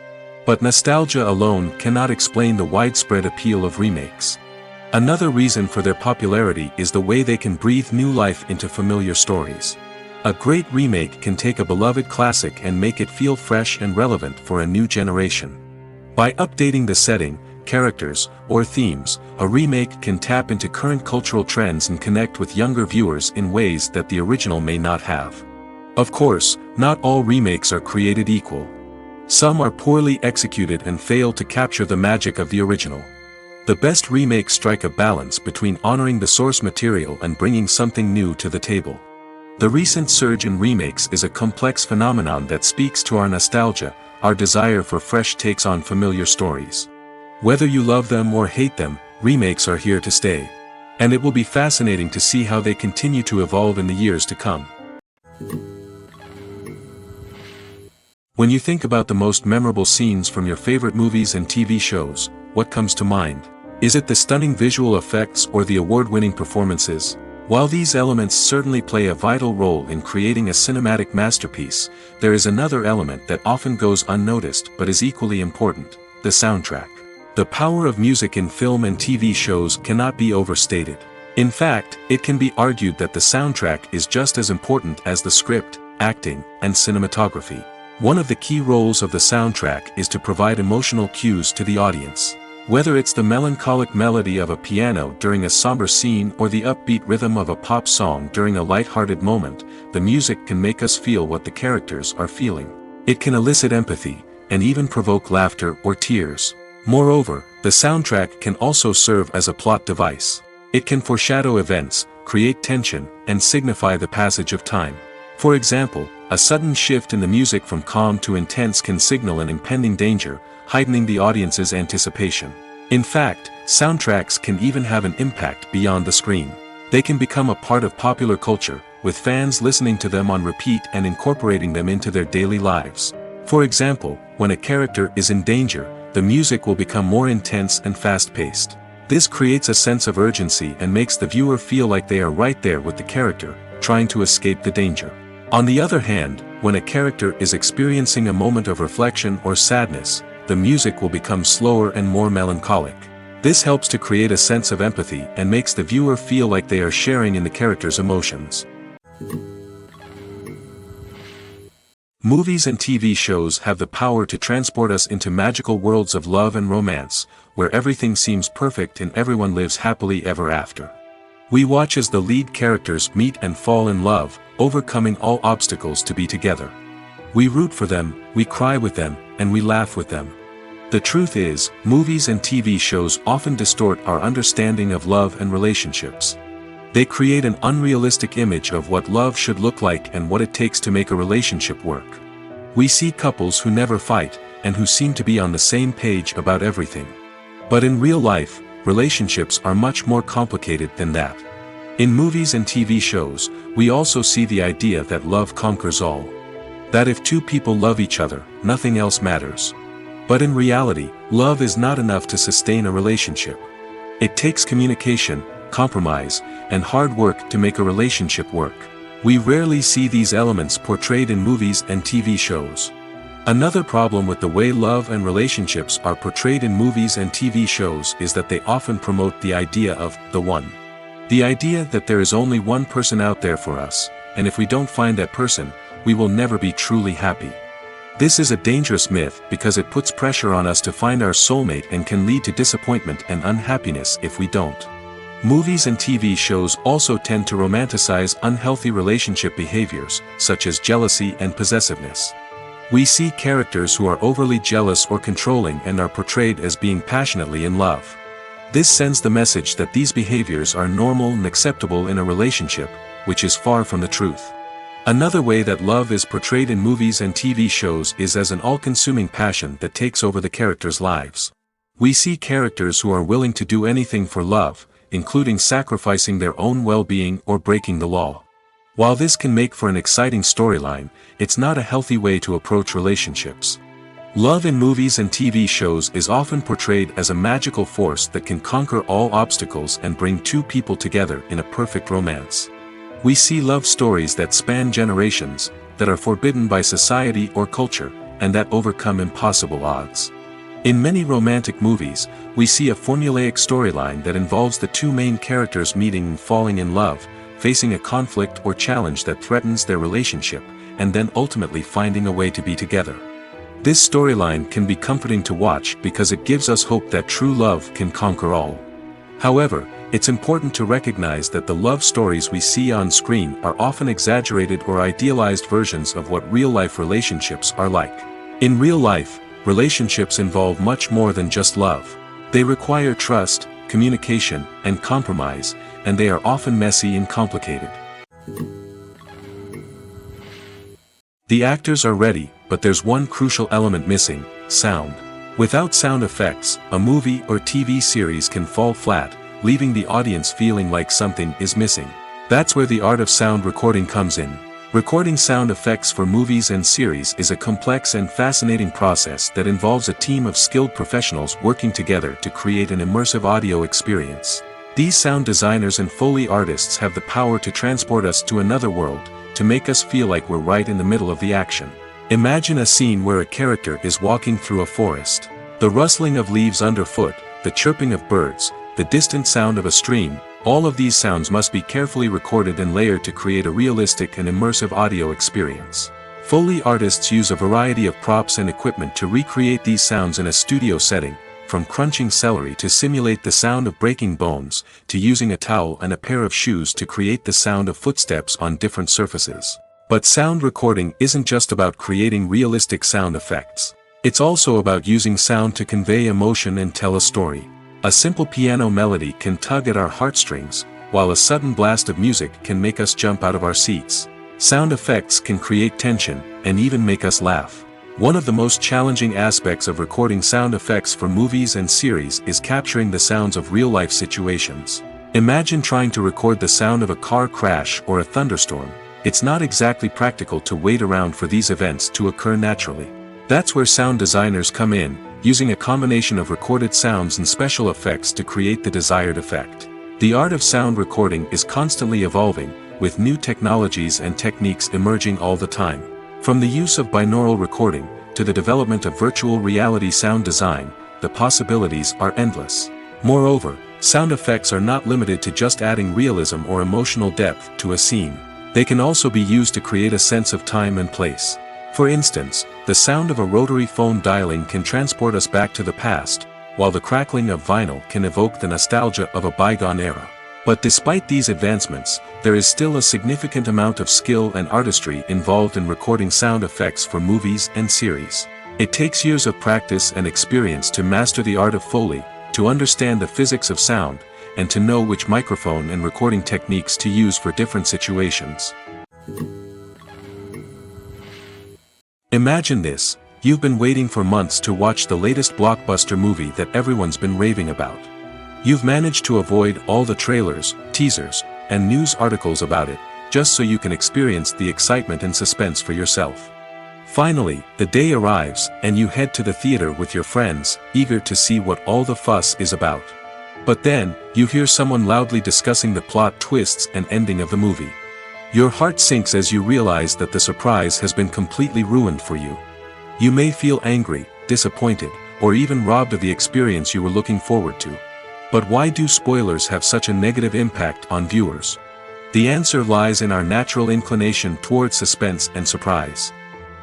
A: But nostalgia alone cannot explain the widespread appeal of remakes. Another reason for their popularity is the way they can breathe new life into familiar stories. A great remake can take a beloved classic and make it feel fresh and relevant for a new generation. By updating the setting, characters, or themes, a remake can tap into current cultural trends and connect with younger viewers in ways that the original may not have. Of course, not all remakes are created equal. Some are poorly executed and fail to capture the magic of the original. The best remakes strike a balance between honoring the source material and bringing something new to the table. The recent surge in remakes is a complex phenomenon that speaks to our nostalgia, our desire for fresh takes on familiar stories. Whether you love them or hate them, remakes are here to stay. And it will be fascinating to see how they continue to evolve in the years to come. When you think about the most memorable scenes from your favorite movies and TV shows, what comes to mind? Is it the stunning visual effects or the award-winning performances? While these elements certainly play a vital role in creating a cinematic masterpiece, there is another element that often goes unnoticed but is equally important: the soundtrack. The power of music in film and TV shows cannot be overstated. In fact, it can be argued that the soundtrack is just as important as the script, acting, and cinematography. One of the key roles of the soundtrack is to provide emotional cues to the audience. Whether it's the melancholic melody of a piano during a somber scene or the upbeat rhythm of a pop song during a light-hearted moment, the music can make us feel what the characters are feeling. It can elicit empathy, and even provoke laughter or tears. Moreover, the soundtrack can also serve as a plot device. It can foreshadow events, create tension, and signify the passage of time. For example, a sudden shift in the music from calm to intense can signal an impending danger, heightening the audience's anticipation. In fact, soundtracks can even have an impact beyond the screen. They can become a part of popular culture, with fans listening to them on repeat and incorporating them into their daily lives. For example, when a character is in danger, the music will become more intense and fast-paced. This creates a sense of urgency and makes the viewer feel like they are right there with the character, trying to escape the danger. On the other hand, when a character is experiencing a moment of reflection or sadness, the music will become slower and more melancholic. This helps to create a sense of empathy and makes the viewer feel like they are sharing in the character's emotions. Movies and TV shows have the power to transport us into magical worlds of love and romance, where everything seems perfect and everyone lives happily ever after. We watch as the lead characters meet and fall in love, overcoming all obstacles to be together. We root for them, we cry with them, and we laugh with them. The truth is, movies and TV shows often distort our understanding of love and relationships. They create an unrealistic image of what love should look like and what it takes to make a relationship work. We see couples who never fight, and who seem to be on the same page about everything. But in real life, relationships are much more complicated than that. In movies and TV shows, We also see the idea that love conquers all. That if two people love each other, nothing else matters. But in reality, love is not enough to sustain a relationship. It takes communication, compromise, and hard work to make a relationship work. We rarely see these elements portrayed in movies and TV shows. Another problem with the way love and relationships are portrayed in movies and TV shows is that they often promote the idea of the one. The idea that there is only one person out there for us, and if we don't find that person, we will never be truly happy. This is a dangerous myth because it puts pressure on us to find our soulmate and can lead to disappointment and unhappiness if we don't. Movies and TV shows also tend to romanticize unhealthy relationship behaviors, such as jealousy and possessiveness. We see characters who are overly jealous or controlling and are portrayed as being passionately in love. This sends the message that these behaviors are normal and acceptable in a relationship, which is far from the truth. Another way that love is portrayed in movies and TV shows is as an all-consuming passion that takes over the characters' lives. We see characters who are willing to do anything for love, including sacrificing their own well-being or breaking the law. While this can make for an exciting storyline, it's not a healthy way to approach relationships. Love in movies and TV shows is often portrayed as a magical force that can conquer all obstacles and bring two people together in a perfect romance. We see love stories that span generations, that are forbidden by society or culture, and that overcome impossible odds. In many romantic movies, we see a formulaic storyline that involves the two main characters meeting and falling in love, facing a conflict or challenge that threatens their relationship, and then ultimately finding a way to be together. This storyline can be comforting to watch because it gives us hope that true love can conquer all. However, it's important to recognize that the love stories we see on screen are often exaggerated or idealized versions of what real-life relationships are like. In real life, relationships involve much more than just love. They require trust, communication, and compromise, and they are often messy and complicated. The actors are ready, but there's one crucial element missing: sound. Without sound effects, a movie or TV series can fall flat, leaving the audience feeling like something is missing. That's where the art of sound recording comes in. Recording sound effects for movies and series is a complex and fascinating process that involves a team of skilled professionals working together to create an immersive audio experience. These sound designers and Foley artists have the power to transport us to another world, to make us feel like we're right in the middle of the action. Imagine a scene where a character is walking through a forest. The rustling of leaves underfoot, the chirping of birds, the distant sound of a stream, all of these sounds must be carefully recorded and layered to create a realistic and immersive audio experience. Foley artists use a variety of props and equipment to recreate these sounds in a studio setting, from crunching celery to simulate the sound of breaking bones, to using a towel and a pair of shoes to create the sound of footsteps on different surfaces. But sound recording isn't just about creating realistic sound effects. It's also about using sound to convey emotion and tell a story. A simple piano melody can tug at our heartstrings, while a sudden blast of music can make us jump out of our seats. Sound effects can create tension, and even make us laugh. One of the most challenging aspects of recording sound effects for movies and series is capturing the sounds of real-life situations. Imagine trying to record the sound of a car crash or a thunderstorm. It's not exactly practical to wait around for these events to occur naturally. That's where sound designers come in, using a combination of recorded sounds and special effects to create the desired effect. The art of sound recording is constantly evolving, with new technologies and techniques emerging all the time. From the use of binaural recording, to the development of virtual reality sound design, the possibilities are endless. Moreover, sound effects are not limited to just adding realism or emotional depth to a scene. They can also be used to create a sense of time and place. For instance, the sound of a rotary phone dialing can transport us back to the past, while the crackling of vinyl can evoke the nostalgia of a bygone era. But despite these advancements, there is still a significant amount of skill and artistry involved in recording sound effects for movies and series. It takes years of practice and experience to master the art of Foley, to understand the physics of sound, and to know which microphone and recording techniques to use for different situations. Imagine this: you've been waiting for months to watch the latest blockbuster movie that everyone's been raving about. You've managed to avoid all the trailers, teasers, and news articles about it, just so you can experience the excitement and suspense for yourself. Finally, the day arrives, and you head to the theater with your friends, eager to see what all the fuss is about. But then, you hear someone loudly discussing the plot twists and ending of the movie. Your heart sinks as you realize that the surprise has been completely ruined for you. You may feel angry, disappointed, or even robbed of the experience you were looking forward to. But why do spoilers have such a negative impact on viewers? The answer lies in our natural inclination towards suspense and surprise.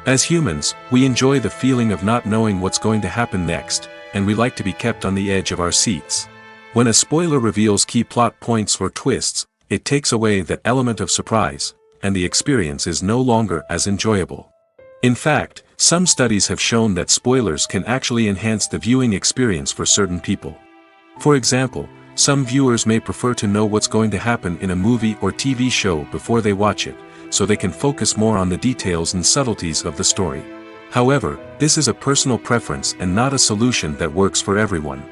A: As humans, we enjoy the feeling of not knowing what's going to happen next, and we like to be kept on the edge of our seats. When a spoiler reveals key plot points or twists, it takes away that element of surprise, and the experience is no longer as enjoyable. In fact, some studies have shown that spoilers can actually enhance the viewing experience for certain people. For example, some viewers may prefer to know what's going to happen in a movie or TV show before they watch it, so they can focus more on the details and subtleties of the story. However, this is a personal preference and not a solution that works for everyone.